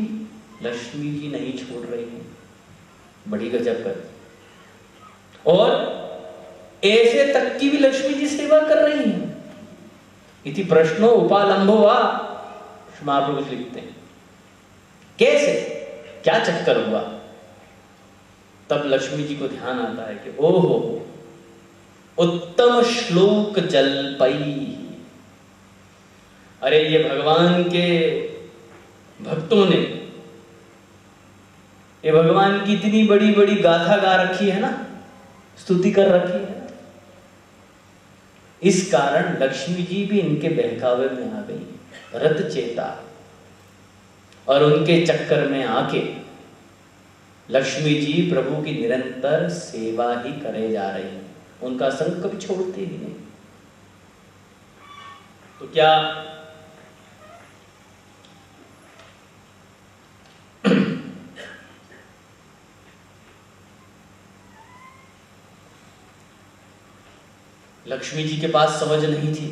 लक्ष्मी जी नहीं छोड़ रही हैं, बड़ी गजब कर। और ऐसे तक की भी लक्ष्मी जी सेवा कर रही हैं। इति प्रश्नो उपालंबो वा, महाप्रभु लिखते हैं। कैसे, क्या चक्कर हुआ? तब लक्ष्मी जी को ध्यान आता है कि ओहो, उत्तम श्लोक जल्पई। अरे ये भगवान के भक्तों ने ये भगवान की इतनी बड़ी बड़ी गाथा गा रखी है ना, स्तुति कर रखी है, इस कारण लक्ष्मी जी भी इनके बहकावे में आ गई, रत चेता। और उनके चक्कर में आके लक्ष्मी जी प्रभु की निरंतर सेवा ही करे जा रही हैं, उनका संग कभी छोड़ते ही नहीं। तो क्या लक्ष्मी जी के पास समझ नहीं थी?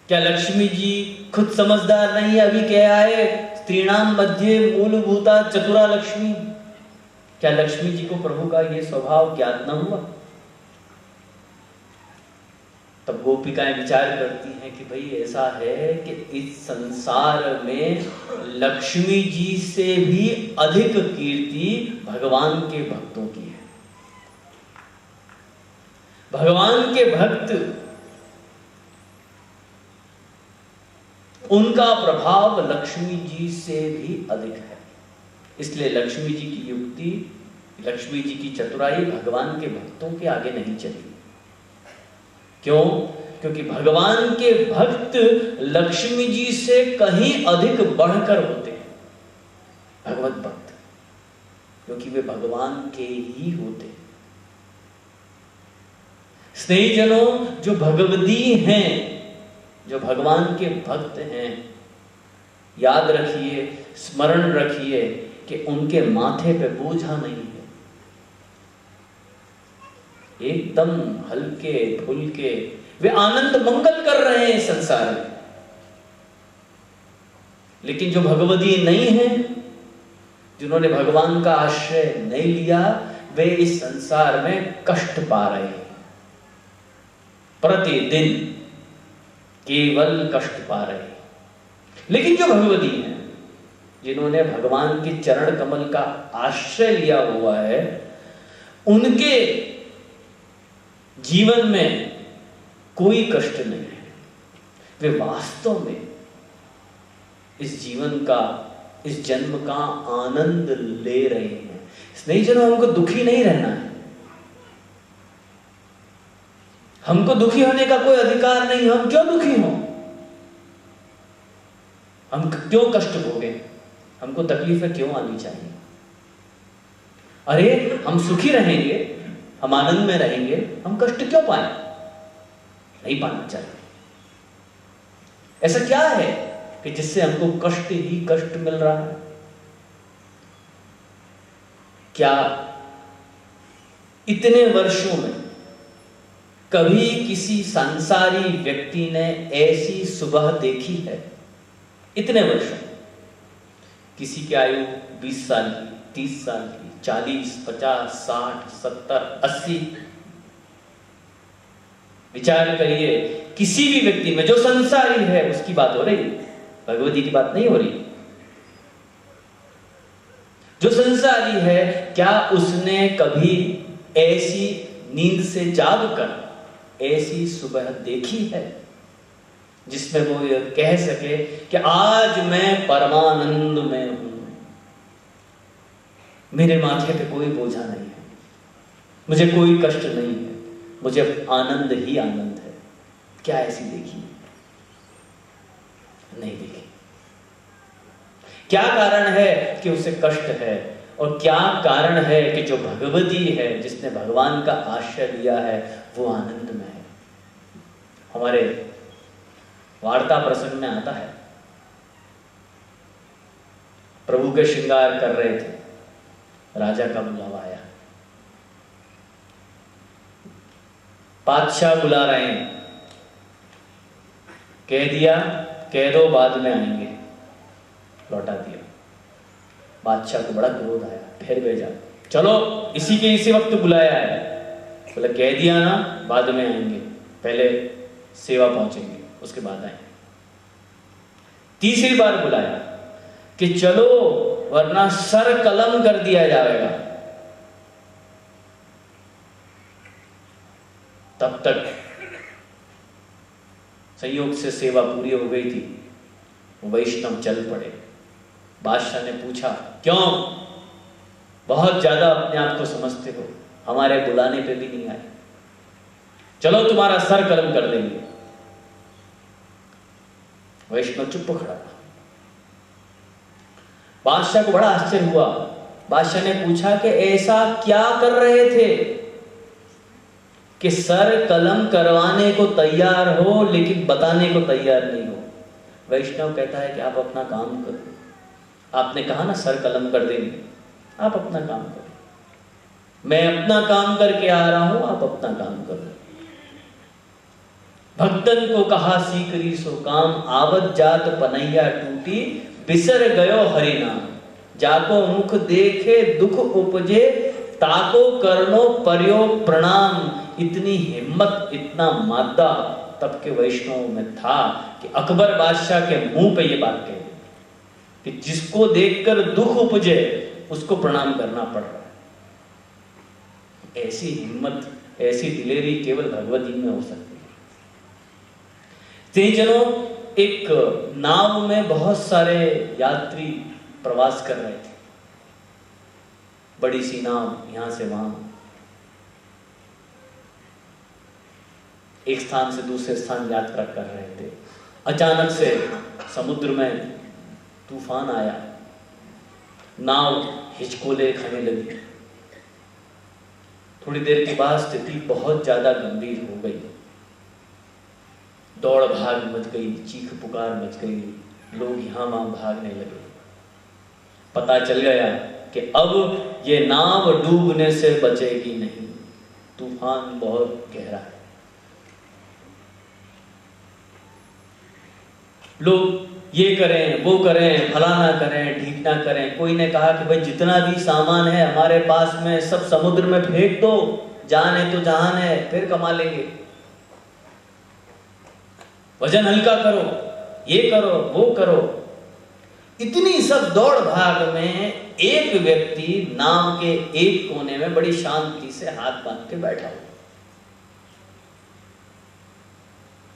क्या लक्ष्मी जी खुद समझदार नहीं है? अभी क्या है, स्त्रीणाम मध्ये मूलभूता चतुरा लक्ष्मी। क्या लक्ष्मी जी को प्रभु का ये स्वभाव ज्ञात न हुआ? तब गोपिकाएं विचार करती हैं कि भाई ऐसा है कि इस संसार में लक्ष्मी जी से भी अधिक कीर्ति भगवान के भक्तों की है। भगवान के भक्त, उनका प्रभाव लक्ष्मी जी से भी अधिक है। इसलिए लक्ष्मी जी की युक्ति, लक्ष्मी जी की चतुराई भगवान के भक्तों के आगे नहीं चली। क्यों? क्योंकि भगवान के भक्त लक्ष्मी जी से कहीं अधिक बढ़कर होते हैं, भगवत भक्त, क्योंकि वे भगवान के ही होते हैं। स्नेहीजनों, जो भगवदी हैं, जो भगवान के भक्त हैं, याद रखिए, स्मरण रखिए कि उनके माथे पे बोझा नहीं है। एकदम हल्के फुल्के वे आनंद मंगल कर रहे हैं इस संसार में। लेकिन जो भगवदी नहीं है, जिन्होंने भगवान का आश्रय नहीं लिया, वे इस संसार में कष्ट पा रहे हैं, प्रतिदिन केवल कष्ट पा रहे हैं। लेकिन जो भगवदी हैं, जिन्होंने भगवान के चरण कमल का आश्रय लिया हुआ है, उनके जीवन में कोई कष्ट नहीं है। वे वास्तव में इस जीवन का, इस जन्म का आनंद ले रहे हैं। स्नेहीजनों, हमको दुखी नहीं रहना है। हमको दुखी होने का कोई अधिकार नहीं, हम क्यों दुखी हों? हम क्यों कष्ट भोगें? हमको तकलीफें क्यों आनी चाहिए? अरे हम सुखी रहेंगे, हम आनंद में रहेंगे, हम कष्ट क्यों पाए? नहीं पाना चाहिए। ऐसा क्या है कि जिससे हमको कष्ट ही कष्ट मिल रहा है? क्या इतने वर्षों में कभी किसी संसारी व्यक्ति ने ऐसी सुबह देखी है? इतने वर्षों, किसी की आयु 20 साल की, 30 साल की, 40, 50, 60, 70, 80, विचार करिए, किसी भी व्यक्ति में जो संसारी है उसकी बात हो रही, भगवती की बात नहीं हो रही। जो संसारी है, क्या उसने कभी ऐसी नींद से जाग कर ऐसी सुबह देखी है जिसमें वो ये कह सके कि आज मैं परमानंद में हूं, मेरे माथे पे कोई बोझा नहीं है, मुझे कोई कष्ट नहीं है, मुझे आनंद ही आनंद है? क्या ऐसी देखी? नहीं देखी। क्या कारण है कि उसे कष्ट है? और क्या कारण है कि जो भगवती है, जिसने भगवान का आश्रय लिया है, वो आनंद में है? हमारे वार्ता प्रसंग में आता है, प्रभु के श्रृंगार कर रहे थे, राजा का बुलावा आया, बादशाह बुला रहे हैं, कह दिया कह दो बाद में आएंगे, लौटा दिया। बादशाह को बड़ा क्रोध आया, फिर भेजा, चलो इसी के इसी वक्त बुलाया है, बोले कह दिया ना बाद में आएंगे, पहले सेवा पहुंचेंगे उसके बाद आएंगे। तीसरी बार बुलाया कि चलो वरना सर कलम कर दिया जाएगा। तब तक संयोग से सेवा पूरी हो गई थी, वैष्णव चल पड़े। बादशाह ने पूछा, क्यों? बहुत ज्यादा अपने आप को समझते हो, हमारे बुलाने पे भी नहीं आए, चलो तुम्हारा सर कलम कर देंगे। वैष्णव चुप खड़ा। बादशाह को बड़ा आश्चर्य हुआ। बादशाह ने पूछा कि ऐसा क्या कर रहे थे कि सर कलम करवाने को तैयार हो लेकिन बताने को तैयार नहीं हो? वैष्णव कहता है कि आप अपना काम करो, आपने कहा ना सर कलम कर देंगे, आप अपना काम करो, मैं अपना काम करके आ रहा हूं, आप अपना काम करो। भक्तन को कहा सीकरी सो काम, आवत जात पनैया टूटी, बिसर गयो हरि नाम, जाको मुख देखे दुख उपजे, ताको करनो पर्यो प्रणाम। इतनी हिम्मत, इतना मादा तब के वैष्णव में था कि अकबर बादशाह के मुंह पे ये बात कह दी कि जिसको देखकर दुख उपजे उसको प्रणाम करना पड़ रहा है। ऐसी हिम्मत, ऐसी दिलेरी केवल भगवती में हो सकती है। तीन जनों एक नाव में बहुत सारे यात्री प्रवास कर रहे थे, बड़ी सी नाव, यहां से वहां, एक स्थान से दूसरे स्थान यात्रा कर रहे थे। अचानक से समुद्र में तूफान आया, नाव हिचकोले खाने लगी। थोड़ी देर के बाद स्थिति बहुत ज्यादा गंभीर हो गई, दौड़ भाग मच गई, चीख पुकार मच गई, लोग यहां वहां भागने लगे। पता चल गया कि अब ये नाव डूबने से बचेगी नहीं, तूफान बहुत गहरा है। लोग ये करें, वो करें, फलाना करें, ढीकना करें। कोई ने कहा कि भाई जितना भी सामान है हमारे पास में सब समुद्र में फेंक दो, जान है तो जहान है, फिर कमा लेंगे। वजन हल्का करो, ये करो, वो करो। इतनी सब दौड़ भाग में एक व्यक्ति नाव के एक कोने में बड़ी शांति से हाथ बांध के बैठा हुआ,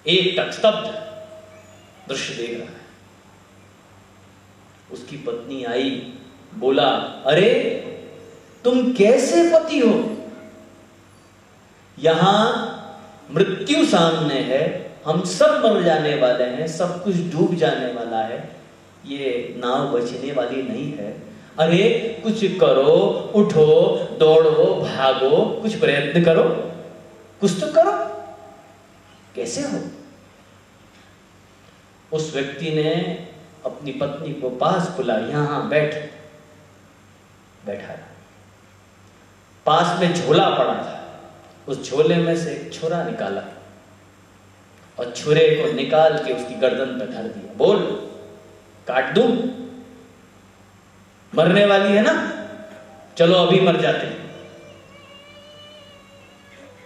एक टक स्तब्ध दृश्य देख रहा है। उसकी पत्नी आई, बोला, अरे तुम कैसे पति हो? यहां मृत्यु सामने है, हम सब मर जाने वाले हैं, सब कुछ डूब जाने वाला है, ये नाव बचने वाली नहीं है। अरे कुछ करो, उठो, दौड़ो, भागो, कुछ प्रयत्न करो, कुछ तो करो। कैसे हो? उस व्यक्ति ने अपनी पत्नी को पास बुलाया, यहां बैठा। पास में झोला पड़ा था, उस झोले में से एक छुरा निकाला और छुरे को निकाल के उसकी गर्दन पर धर दिया। बोल, काट दूं? मरने वाली है ना, चलो अभी मर जाते हैं।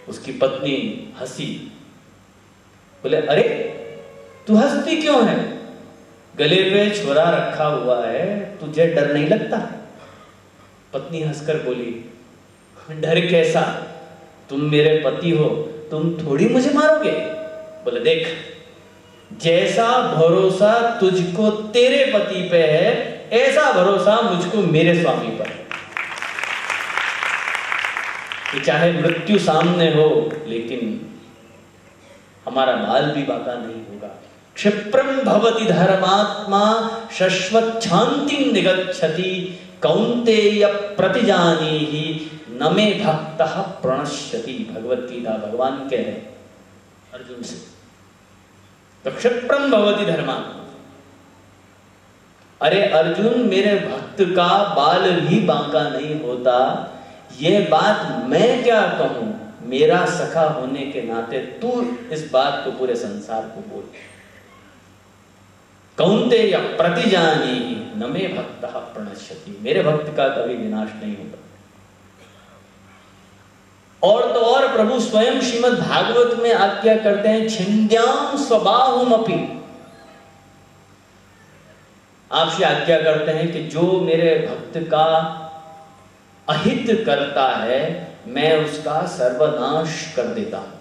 उसकी पत्नी हंसी, बोले अरे तू हंसती क्यों है? गले पे छुरा रखा हुआ है, तुझे डर नहीं लगता? पत्नी हंसकर बोली, डर कैसा, तुम मेरे पति हो, तुम थोड़ी मुझे मारोगे। बोले देख, जैसा भरोसा तुझको तेरे पति पे है, ऐसा भरोसा मुझको मेरे स्वामी पर है। कि चाहे मृत्यु सामने हो, लेकिन हमारा बाल भी बाका नहीं होगा। क्षिप्रम भवति धर्मात्मा शश्वत शांतिं निगच्छति कौन्तेय प्रतिजानीहि न मे भक्तः प्रणश्यति। भगवत गीता भगवान कह रहे अर्जुन से, तो क्षिप्रम भवति धर्मात्मा। अरे अर्जुन, मेरे भक्त का बाल भी बांका नहीं होता, ये बात मैं क्या कहूं, मेरा सखा होने के नाते तू इस बात को पूरे संसार को बोल। कौन्तेय प्रतिजानीहि न मे भक्तः प्रणश्यति। मेरे भक्त का कभी विनाश नहीं होगा। और तो और प्रभु स्वयं श्रीमद् भागवत में आज्ञा करते हैं, छिन्द्याम स्वबाहुमपि। आपसे आज्ञा करते हैं कि जो मेरे भक्त का अहित करता है, मैं उसका सर्वनाश कर देता हूं।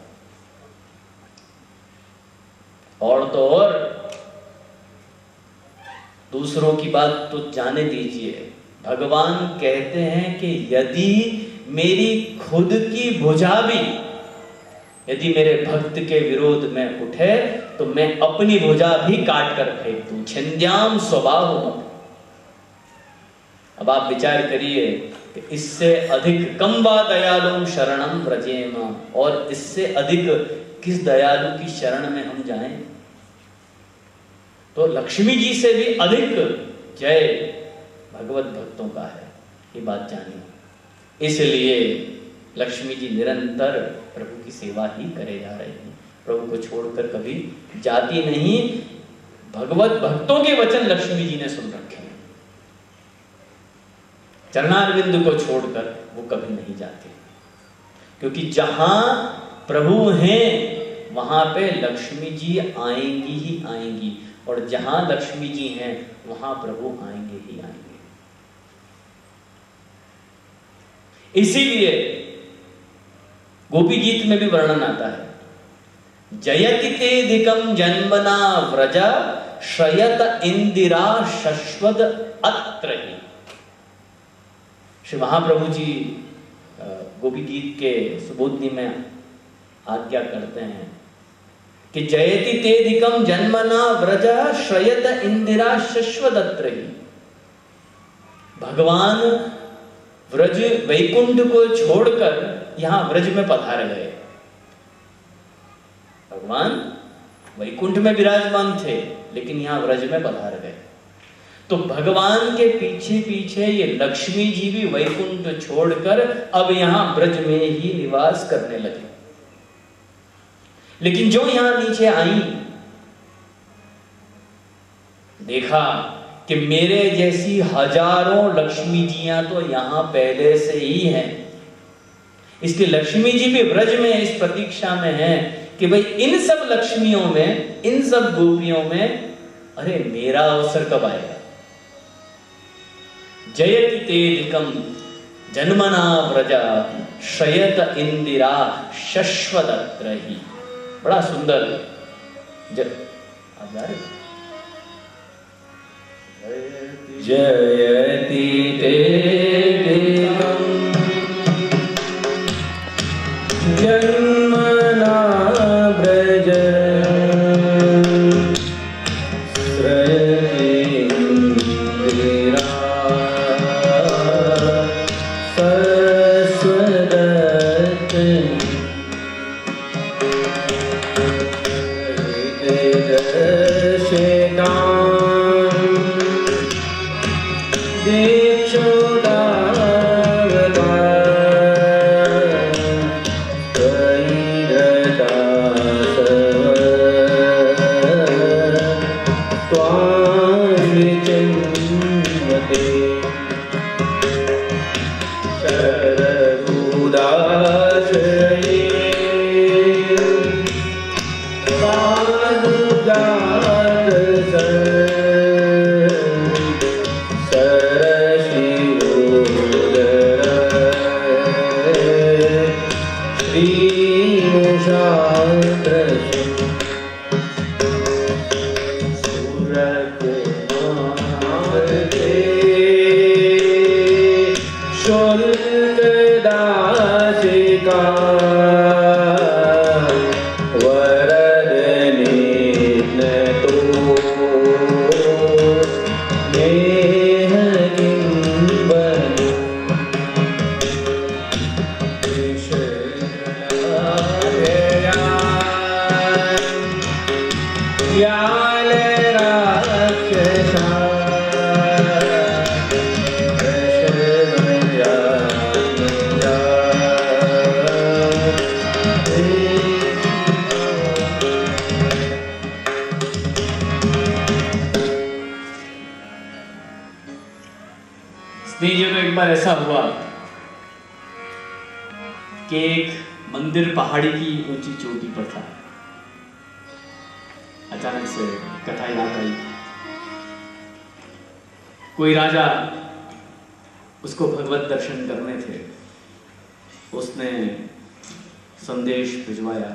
और तो और दूसरों की बात तो जाने दीजिए, भगवान कहते हैं कि यदि मेरी खुद की भुजा भी यदि मेरे भक्त के विरोध में उठे, तो मैं अपनी भुजा भी काट कर फेंक दूं। छिन्द्याम स्वबाहुमपि। अब आप विचार करिए कि इससे अधिक कम वा दयालु शरणम व्रजेम, और इससे अधिक किस दयालु की शरण में हम जाएं? तो लक्ष्मी जी से भी अधिक जय भगवत भक्तों का है, ये बात जानिए। इसलिए लक्ष्मी जी निरंतर प्रभु की सेवा ही करे जा रहे हैं, प्रभु को छोड़कर कभी जाती नहीं। भगवत भक्तों के वचन लक्ष्मी जी ने सुन रखे हैं, चरणारविंद को छोड़कर वो कभी नहीं जाते, क्योंकि जहां प्रभु हैं वहां पे लक्ष्मी जी आएंगी ही आएंगी, और जहां लक्ष्मी जी हैं वहां प्रभु आएंगे ही आएंगे। इसीलिए गोपी गीत में भी वर्णन आता है, जयति तेधिकम जन्मना व्रजा श्रयत इंदिरा शश्वत अत्र ही। श्री महाप्रभु जी गोपी गीत के सुबोधनी में आज्ञा करते हैं कि जयति तेधिकम जन्मना व्रजा श्रयत इंदिरा शश्वत अत्र ही। भगवान व्रज वैकुंठ को छोड़कर यहां व्रज में पधार गए। भगवान वैकुंठ में विराजमान थे, लेकिन यहां व्रज में पधार गए। तो भगवान के पीछे पीछे ये लक्ष्मी जी भी वैकुंठ छोड़कर अब यहां ब्रज में ही निवास करने लगे। लेकिन जो यहां नीचे आई, देखा कि मेरे जैसी हजारों लक्ष्मी जियां तो यहां पहले से ही हैं। इसलिए लक्ष्मी जी भी ब्रज में इस प्रतीक्षा में है कि भाई इन सब लक्ष्मियों में, इन सब गोपियों में, अरे मेरा अवसर कब आएगा। जयति तेधिकम जन्मना व्रजा श्रयत इंदिरा शश्वदत्र ही। बड़ा सुंदर जयति तेधिकम जन्मना स्नेहियों, तो एक बार ऐसा हुआ कि एक मंदिर पहाड़ी की ऊंची चोटी पर था। अचानक से कथा याद आई। कोई राजा उसको भगवत दर्शन करने थे। उसने संदेश भिजवाया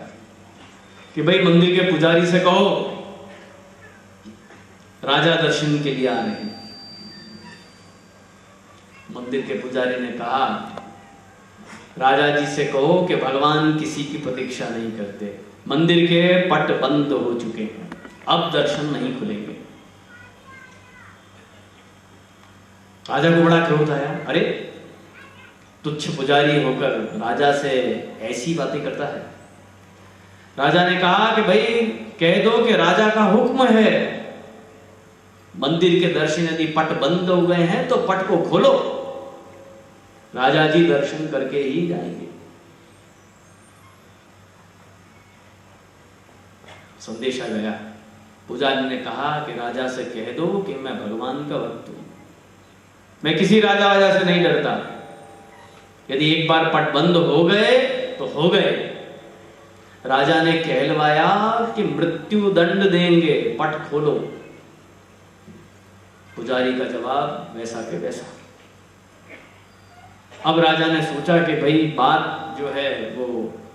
कि भाई मंदिर के पुजारी से कहो राजा दर्शन के लिए आ रहे हैं। मंदिर के पुजारी ने कहा राजा जी से कहो कि भगवान किसी की प्रतीक्षा नहीं करते, मंदिर के पट बंद हो चुके हैं, अब दर्शन नहीं खुलेंगे। राजा को बड़ा क्रोध आया। अरे तुच्छ पुजारी होकर राजा से ऐसी बातें करता है। राजा ने कहा कि भाई कह दो कि राजा का हुक्म है, मंदिर के दर्शन यदि पट बंद हो गए हैं तो पट को खोलो, राजा जी दर्शन करके ही जाएंगे। संदेशा गया। पुजारी ने कहा कि राजा से कह दो कि मैं भगवान का भक्त हूं, मैं किसी राजा से नहीं डरता। यदि एक बार पट बंद हो गए तो हो गए। राजा ने कहलवाया कि मृत्यु दंड देंगे, पट खोलो। पुजारी का जवाब वैसा के वैसा। अब राजा ने सोचा कि भाई बात जो है वो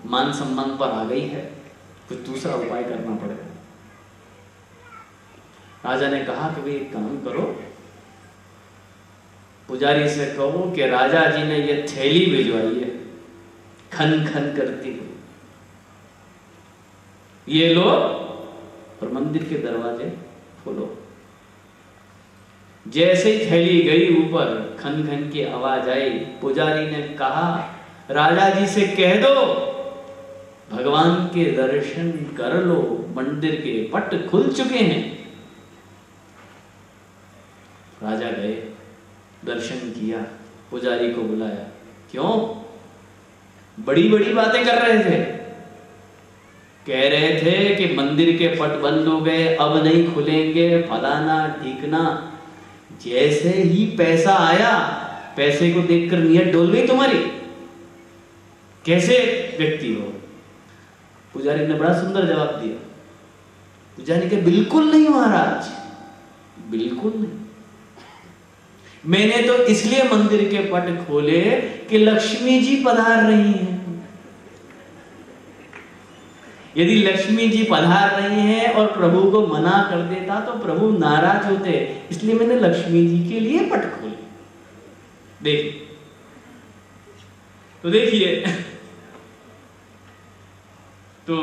मान सम्मान पर आ गई है, कुछ दूसरा उपाय करना पड़ेगा। राजा ने कहा कि भाई एक काम करो, पुजारी से कहो कि राजा जी ने ये थैली भिजवाई है खन खन करती हुई, ये लो और मंदिर के दरवाजे खोलो। जैसे ही थैली गई ऊपर, खन खन की आवाज आई। पुजारी ने कहा राजा जी से कह दो भगवान के दर्शन कर लो, मंदिर के पट खुल चुके हैं। राजा गए, दर्शन किया, पुजारी को बुलाया। क्यों? बड़ी बड़ी बातें कर रहे थे, कह रहे थे कि मंदिर के पट बंद हो गए, अब नहीं खुलेंगे, फलाना ठीकना। जैसे ही पैसा आया, पैसे को देखकर नियत डोल गई तुम्हारी, कैसे व्यक्ति हो? पुजारी ने बड़ा सुंदर जवाब दिया। पुजारी ने बिल्कुल नहीं महाराज, बिल्कुल नहीं। मैंने तो इसलिए मंदिर के पट खोले कि लक्ष्मी जी पधार रही हैं। यदि लक्ष्मी जी पधार रही हैं और प्रभु को मना कर देता तो प्रभु नाराज होते, इसलिए मैंने लक्ष्मी जी के लिए पट खोले। देखिए, तो देखिए, तो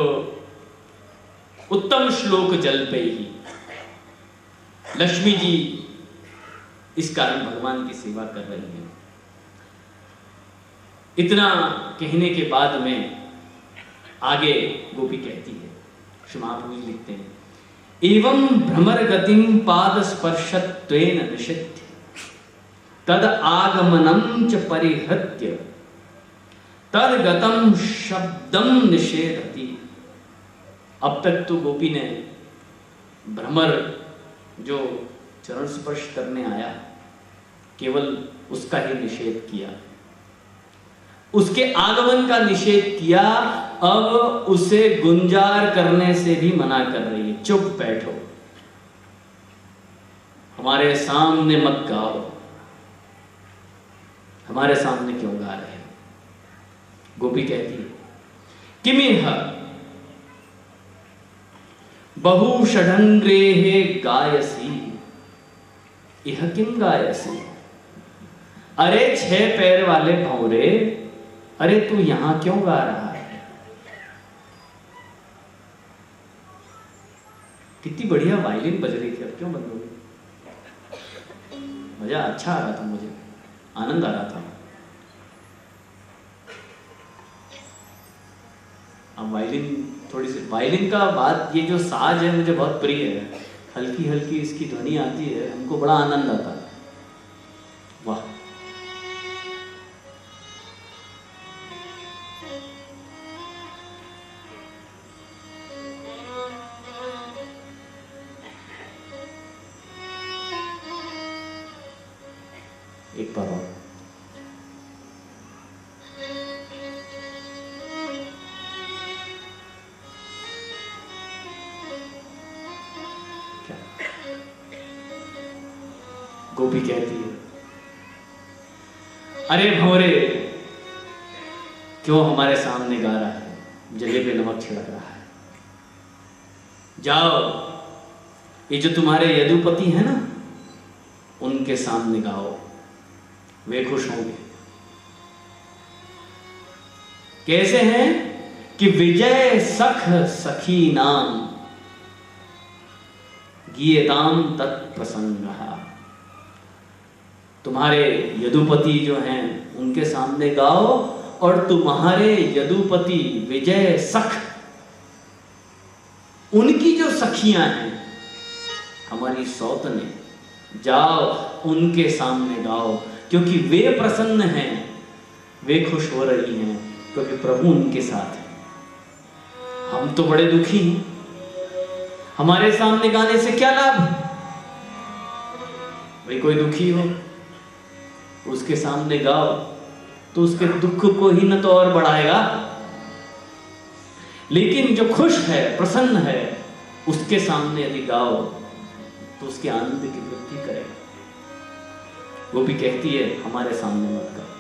उत्तम श्लोक जल पे ही लक्ष्मी जी इस कारण भगवान की सेवा कर रही हैं। इतना कहने के बाद में आगे गोपी कहती है, श्री महाप्रभु जी लिखते हैं, एवं भ्रमर गतिम पाद स्पर्शत्वेन निषिध्य तद आगमनम च परिहत्य तद गतम शब्दम निषेधति। अब तक तो गोपी ने भ्रमर जो चरण स्पर्श करने आया केवल उसका ही निषेध किया, उसके आगमन का निषेध किया। अब उसे गुंजार करने से भी मना कर रही है। चुप बैठो, हमारे सामने मत गाओ, हमारे सामने क्यों गा रहे हो? गोपी कहती है किमिह बहुषडंग्रेः गायसी इह किम गायसी। अरे 6 पैर वाले भंवरे, अरे तू यहां क्यों गा रहा है? कितनी बढ़िया वायलिन बज रही थी, अब क्यों बंद हो गई? मजा अच्छा आ रहा था, मुझे आनंद आ रहा था। अब वायलिन थोड़ी सी, वायलिन का बात, ये जो साज है मुझे बहुत प्रिय है। हल्की हल्की इसकी ध्वनि आती है, हमको बड़ा आनंद आता है। वाह, एक बार और। क्या गोपी कहती है, अरे भंवरे क्यों हमारे सामने गा रहा है, जले पे नमक छिड़क रहा है। जाओ, ये जो तुम्हारे यदुपति है ना, उनके सामने गाओ, वे खुश होंगे। कैसे हैं कि विजय सख सखी नाम गीयताम तत्प्रसंगः। तुम्हारे यदुपति जो हैं उनके सामने गाओ, और तुम्हारे यदुपति विजय सख, उनकी जो सखियां हैं, हमारी सौतने, जाओ उनके सामने गाओ, क्योंकि वे प्रसन्न हैं, वे खुश हो रही हैं, क्योंकि प्रभु उनके साथ है। हम तो बड़े दुखी हैं, हमारे सामने गाने से क्या लाभ? भाई कोई दुखी हो, उसके सामने गाओ तो उसके दुख को ही न तो और बढ़ाएगा, लेकिन जो खुश है, प्रसन्न है, उसके सामने यदि गाओ तो उसके आनंद की वृद्धि करेगा। गोपी कहती है, हमारे सामने मत गाओ।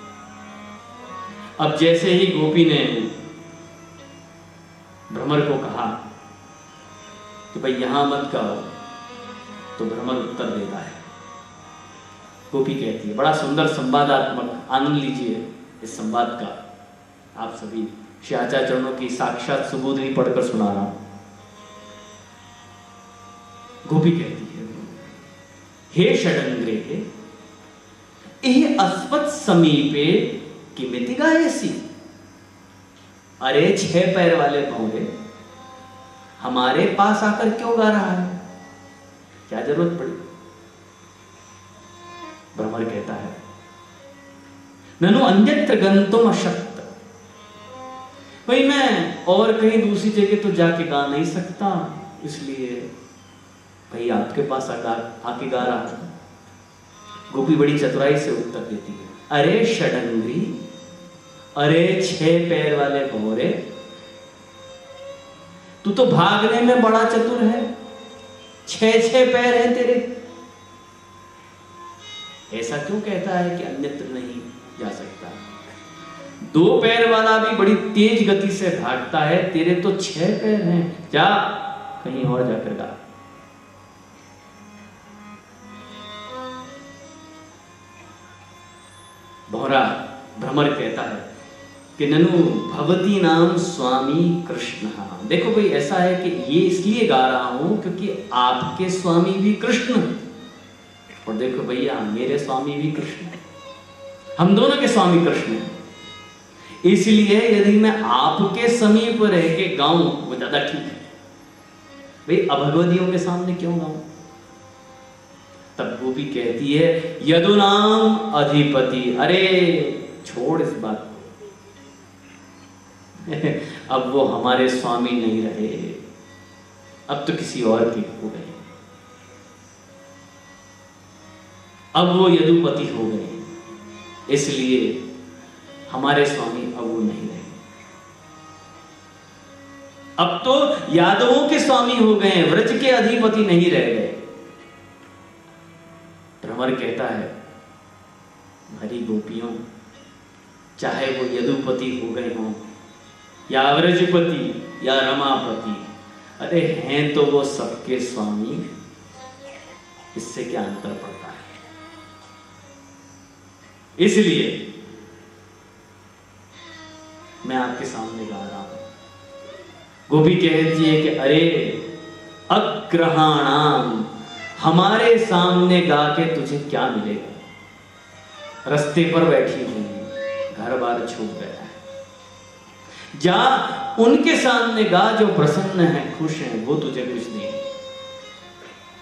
अब जैसे ही गोपी ने भ्रमर को कहा कि भाई यहां मत गाओ, तो भ्रमर उत्तर देता है। गोपी कहती है, बड़ा सुंदर संवादात्मक, आनंद लीजिए इस संवाद का। आप सभी श्री आचार्य चरणों की साक्षात सुबोधनी पढ़कर सुना रहा हूं। गोपी कहती है, हे षडंग्रे एह अस्मत् समीपे किमिति गायसी। अरे 6 पैर वाले भंवरे, हमारे पास आकर क्यों गा रहा है, क्या जरूरत पड़ी? भ्रमर कहता है, ननु अन्यत्र गंतुम अशक्त। भाई मैं और कहीं दूसरी जगह तो जाके गा नहीं सकता, इसलिए भाई आपके पास आके गा रहा था। गोपी बड़ी चतुराई से उत्तर देती है, अरे षडंगी, अरे 6 पैर वाले भंवरे, तू तो भागने में बड़ा चतुर है, 6 पैर हैं तेरे। ऐसा क्यों कहता है कि अन्यत्र नहीं जा सकता? 2 पैर वाला भी बड़ी तेज गति से भागता है, तेरे तो 6 पैर हैं, जा कहीं और जाकर गा। भंवरा भ्रमर कहता है कि ननु भवती नाम स्वामी कृष्ण। देखो भाई, ऐसा है कि ये इसलिए गा रहा हूं क्योंकि आपके स्वामी भी कृष्ण, और देखो भैया मेरे स्वामी भी कृष्ण, हम दोनों के स्वामी कृष्ण हैं। इसलिए यदि मैं आपके समीप रह के गाऊं वो ज्यादा ठीक है। भाई अभगवदियों के सामने क्यों गाऊं? तब गोपी कहती है, यदुनाम अधिपति। अरे छोड़ इस बात को, अब वो हमारे स्वामी नहीं रहे, अब तो किसी और के हो गए, अब वो यदुपति हो गए, इसलिए हमारे स्वामी अब वो नहीं रहे। अब तो यादवों के स्वामी हो गए, व्रज के अधिपति नहीं रह गए। भ्रमर कहता है, हरी गोपियों, चाहे वो यदुपति हो गए हों या व्रजपति या रमापति, अरे हैं तो वो सबके स्वामी, इससे क्या अंतर पड़ता है। इसलिए मैं आपके सामने गा रहा हूं। गोपी कहती है कि अरे अग्रहाणाम, हमारे सामने गा के तुझे क्या मिलेगा। रास्ते पर बैठी हुई, घर बार छूट गया है, जा उनके सामने गा जो प्रसन्न है, खुश हैं, वो तुझे कुछ नहीं।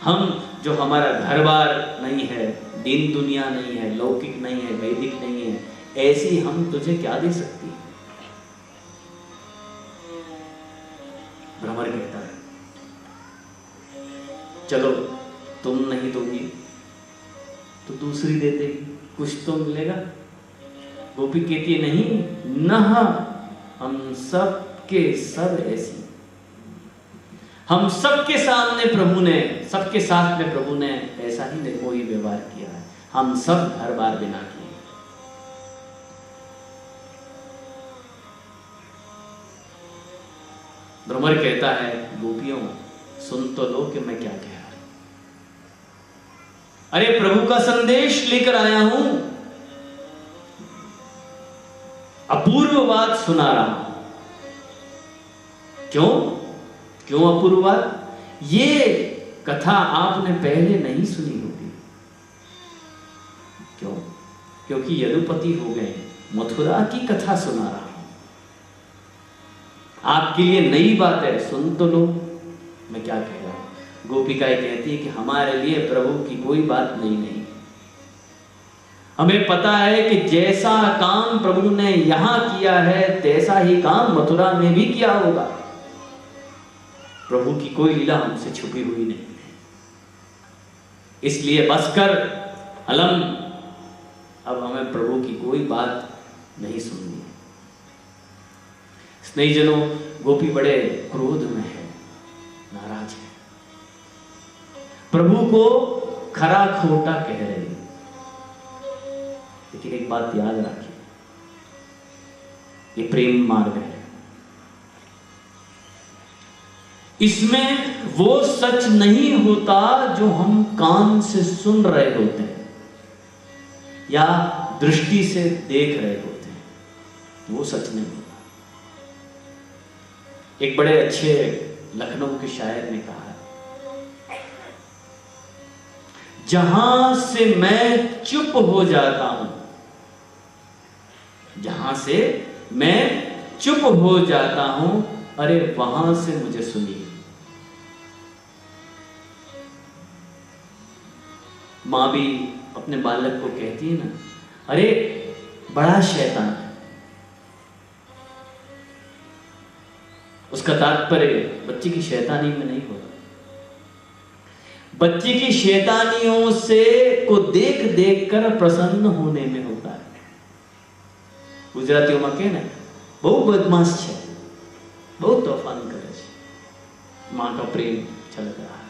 हम जो हमारा घर बार नहीं है, दीन दुनिया नहीं है, लौकिक नहीं है, वैदिक नहीं है, ऐसी हम तुझे क्या दे सकती है। भ्रमर कहता है चलो तुम नहीं दोगी तो दूसरी दे देगी, कुछ तो मिलेगा। गोपी कहती है नहीं, न हम सब के सब ऐसी, हम सबके सामने प्रभु ने, सबके साथ में प्रभु ने ऐसा ही निर्मोही व्यवहार किया है। हम सब घर बार बिना किए। भ्रमर कहता है गोपियों सुन तो लो कि मैं क्या कह रहा हूं। अरे प्रभु का संदेश लेकर आया हूं, अपूर्व बात सुना रहा हूं। क्यों क्यों अपूर्व बात? ये कथा आपने पहले नहीं सुनी होगी। क्यों? क्योंकि यदुपति हो गए, मथुरा की कथा सुना रहा हूं। आपके लिए नई बात है, सुन तो लो मैं क्या कह रहा हूं। गोपिकाएं कहती है कि हमारे लिए प्रभु की कोई बात नहीं। हमें पता है कि जैसा काम प्रभु ने यहां किया है तैसा ही काम मथुरा में भी किया होगा। प्रभु की कोई लीला हमसे छुपी हुई नहीं है। इसलिए बस कर अलम, अब हमें प्रभु की कोई बात नहीं सुननी है। स्नेहीजनों, गोपी बड़े क्रोध में है, नाराज है, प्रभु को खरा खोटा कह रहे हैं। लेकिन एक बात याद रखिए, ये प्रेम मार्ग है, इसमें वो सच नहीं होता जो हम कान से सुन रहे होते हैं या दृष्टि से देख रहे होते हैं, वो सच नहीं होता। एक बड़े अच्छे लखनऊ के शायर ने कहा, जहां से मैं चुप हो जाता हूं, जहां से मैं चुप हो जाता हूं, अरे वहां से मुझे सुनिए। मां भी अपने बालक को कहती है ना, अरे बड़ा शैतान है। उसका तात्पर्य बच्चे की शैतानी में नहीं होता, बच्चे की शैतानियों से को देख देख कर प्रसन्न होने में होता है। गुजराती में कहना बहु बदमाश है, बहुत तोफान करे छे, मां का प्रेम छलक रहा है।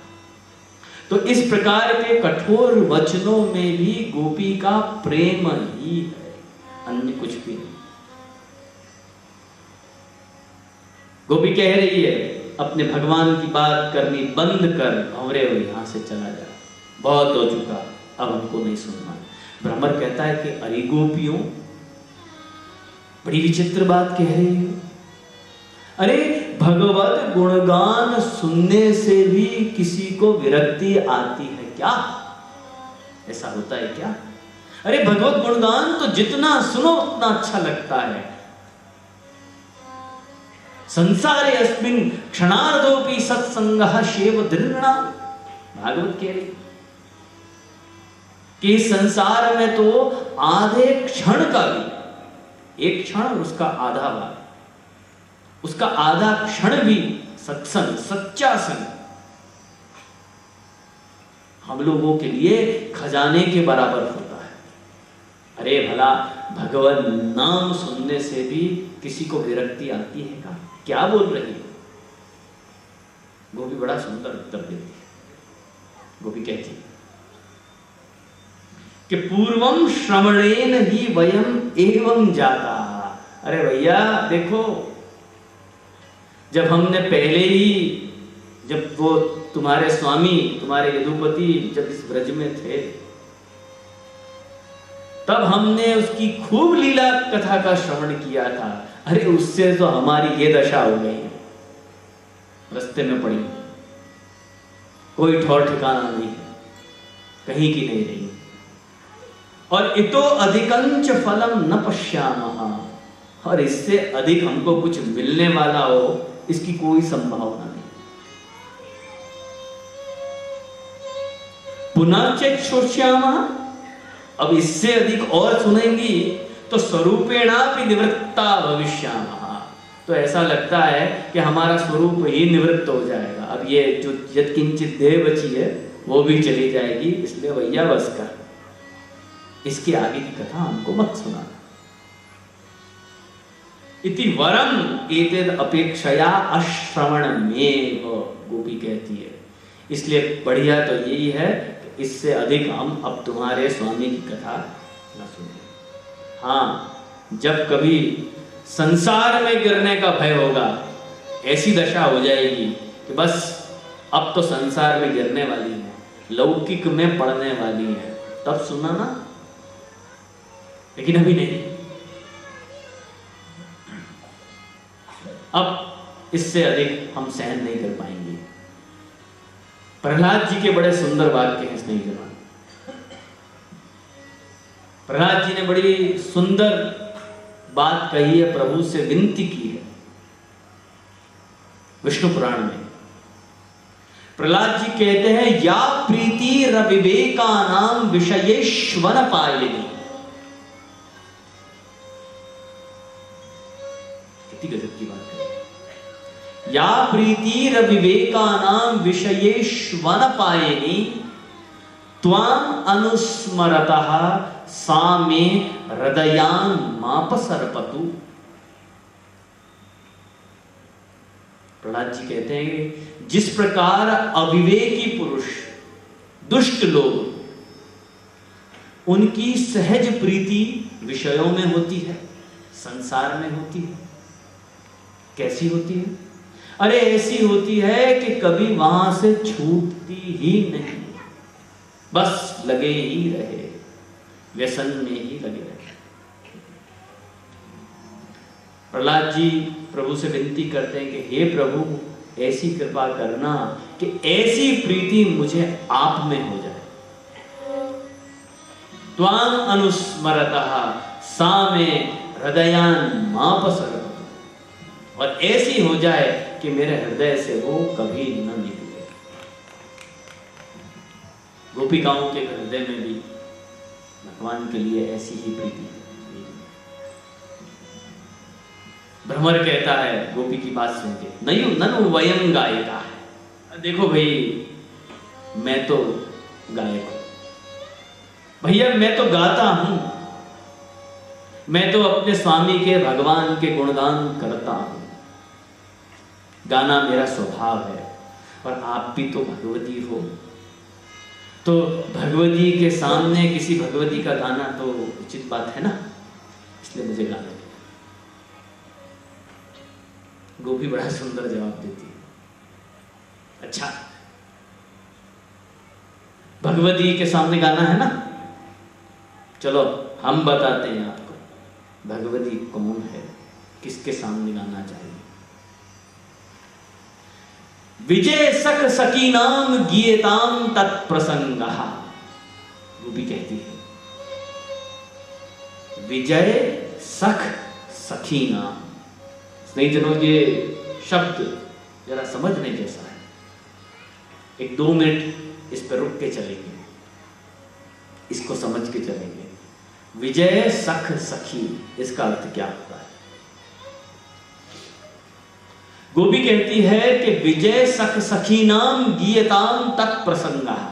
तो इस प्रकार के कठोर वचनों में भी गोपी का प्रेम ही है, अन्य कुछ भी नहीं। गोपी कह रही है अपने भगवान की बात करनी बंद कर, भंवरे हो यहां से चला जा, बहुत हो चुका, अब हमको नहीं सुनना। भ्रमर कहता है कि अरे गोपियों, बड़ी विचित्र बात कह रही हो। अरे भगवत गुणगान सुनने से भी किसी को विरक्ति आती है क्या? ऐसा होता है क्या? अरे भगवत गुणगान तो जितना सुनो उतना अच्छा लगता है। संसारे अस्मिन् क्षणार्धोपि सत्संगः शेव दृढ़, भागवत कह रही कि संसार में तो आधे क्षण का भी, एक क्षण उसका आधा भाग, उसका आधा क्षण भी सत्संग, सच्चा संग हम लोगों के लिए खजाने के बराबर होता है। अरे भला भगवान नाम सुनने से भी किसी को विरक्ति आती है का? क्या बोल रही है? गोपी बड़ा सुंदर उत्तर देती है। गोपी कहती है कि पूर्वम श्रवणेन ही वयम एवं जाता। अरे भैया देखो, जब हमने पहले ही, जब वो तुम्हारे स्वामी, तुम्हारे यदुपति जब इस ब्रज में थे, तब हमने उसकी खूब लीला कथा का श्रवण किया था। अरे उससे तो हमारी ये दशा हो गई है, रास्ते में पड़ी, कोई ठौर ठिकाना नहीं है, कहीं की नहीं रही। और इतो अधिकंच फलम न पश्यामः, और इससे अधिक हमको कुछ मिलने वाला हो इसकी कोई संभावना नहीं। पुनश्चक्षुष्यामः, अब इससे अधिक और सुनेंगी तो स्वरूपेणापि निवृत्ता भविष्यामः, तो ऐसा लगता है कि हमारा स्वरूप ही निवृत्त हो जाएगा। अब ये जो यत्किंचित देह बची है वो भी चली जाएगी, इसलिए भैया बस कर, इसके आगे की कथा हमको मत सुना। इति वरम एतद अपेक्षया अश्रवण में, गोपी कहती है, इसलिए बढ़िया तो यही है कि इससे अधिक हम अब तुम्हारे स्वामी की कथा न सुने। हाँ, जब कभी संसार में गिरने का भय होगा, ऐसी दशा हो जाएगी कि बस अब तो संसार में गिरने वाली है, लौकिक में पड़ने वाली है, तब सुना ना, लेकिन अभी नहीं। अब इससे अधिक हम सहन नहीं कर पाएंगे। प्रहलाद जी के बड़े सुंदर वाक्य हैं स्नेही जवान। प्रहलाद जी ने बड़ी सुंदर बात कही है, प्रभु से विनती की है विष्णु पुराण में। प्रहलाद जी कहते हैं, या प्रीति रविवेकानाम विषयेश्वन पायिनी। कितनी गजब की बात है। या प्रीति रविवेकानाम विषयेश्वन पायिनी त्वाम अनुस्मरतः सा मे हृदयान मापसरपतु। प्रहलाद जी कहते हैं, जिस प्रकार अविवेकी पुरुष, दुष्ट लोग, उनकी सहज प्रीति विषयों में होती है, संसार में होती है। कैसी होती है? अरे ऐसी होती है कि कभी वहां से छूटती ही नहीं, बस लगे ही रहे, व्यसन में ही लगे रहे। प्रहलाद जी प्रभु से विनती करते हैं कि हे प्रभु, ऐसी कृपा करना कि ऐसी प्रीति मुझे आप में हो जाए। त्वां अनुस्मरतः सा मे हृदयान मापसरपतु, और ऐसी हो जाए कि मेरे हृदय से वो कभी न निकले। गोपिकाओं के हृदय में भी भगवान के लिए ऐसी ही प्रीति। भ्रमर कहता है गोपी की बात सुन के, नहीं ननु वयम गायिका है। देखो भाई, मैं तो गायक हूं भैया, मैं तो गाता हूं, मैं तो अपने स्वामी के, भगवान के गुणगान करता हूं, गाना मेरा स्वभाव है। और आप भी तो भगवती हो, तो भगवती के सामने किसी भगवती का गाना तो उचित बात है ना, इसलिए मुझे गाना। गोपी बड़ा सुंदर जवाब देती है, अच्छा भगवती के सामने गाना है ना, चलो हम बताते हैं आपको भगवती कौन है, किसके सामने गाना चाहिए। विजय सख सखीनाम गीयताम तत्प्रसंगः। गोपी कहती है, विजय सख सखीनाम। नहीं जनों, ये शब्द जरा समझने जैसा है, एक 2 मिनट इस पर रुक के चलेंगे, इसको समझ के चलेंगे। विजय सख सखी, इसका अर्थ क्या होता है? गोपी कहती है कि विजय सख सखीनाम गीयताम तत्प्रसंगः।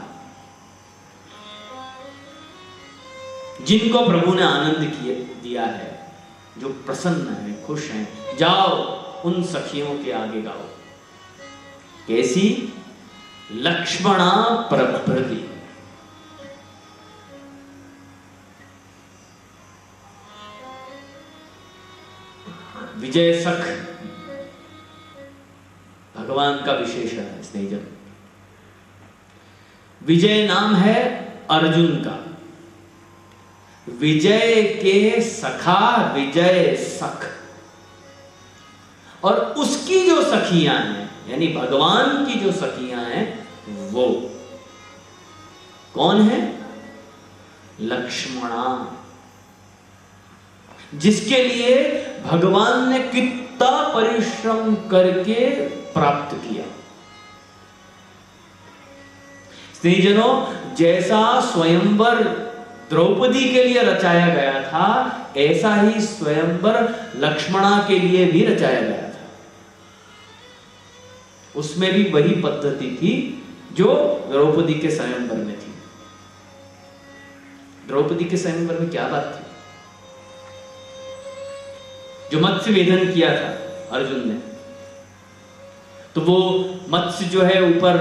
जिनको प्रभु ने आनंद दिया है, जो प्रसन्न है, खुश हैं, जाओ उन सखियों के आगे गाओ। कैसी? लक्ष्मणा प्रभृति। विजय सख भगवान का विशेषण है स्नेहजन। विजय नाम है अर्जुन का, विजय के सखा विजय सख, और उसकी जो सखियां हैं यानी भगवान की जो सखियां हैं वो कौन है? लक्ष्मणा, जिसके लिए भगवान ने कितना परिश्रम करके प्राप्त किया। स्त्रीजनों, जैसा स्वयंवर द्रौपदी के लिए रचाया गया था, ऐसा ही स्वयंवर लक्ष्मणा के लिए भी रचाया गया था। उसमें भी वही पद्धति थी जो द्रौपदी के स्वयंवर में थी। द्रौपदी के स्वयंवर में क्या बात थी? जो मत्स्य वेधन किया था अर्जुन ने, तो वो मत्स्य जो है ऊपर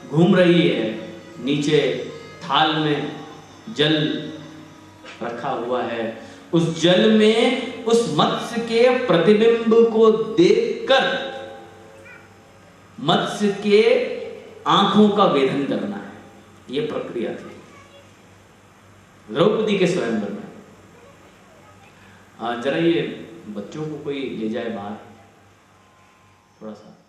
घूम रही है, नीचे थाल में जल रखा हुआ है, उस जल में उस मत्स्य के प्रतिबिंब को देखकर मत्स्य के आंखों का वेधन करना है, यह प्रक्रिया थी द्रौपदी के स्वयंवर में। जरा ये बच्चों को कोई ले जाए बाहर थोड़ा सा।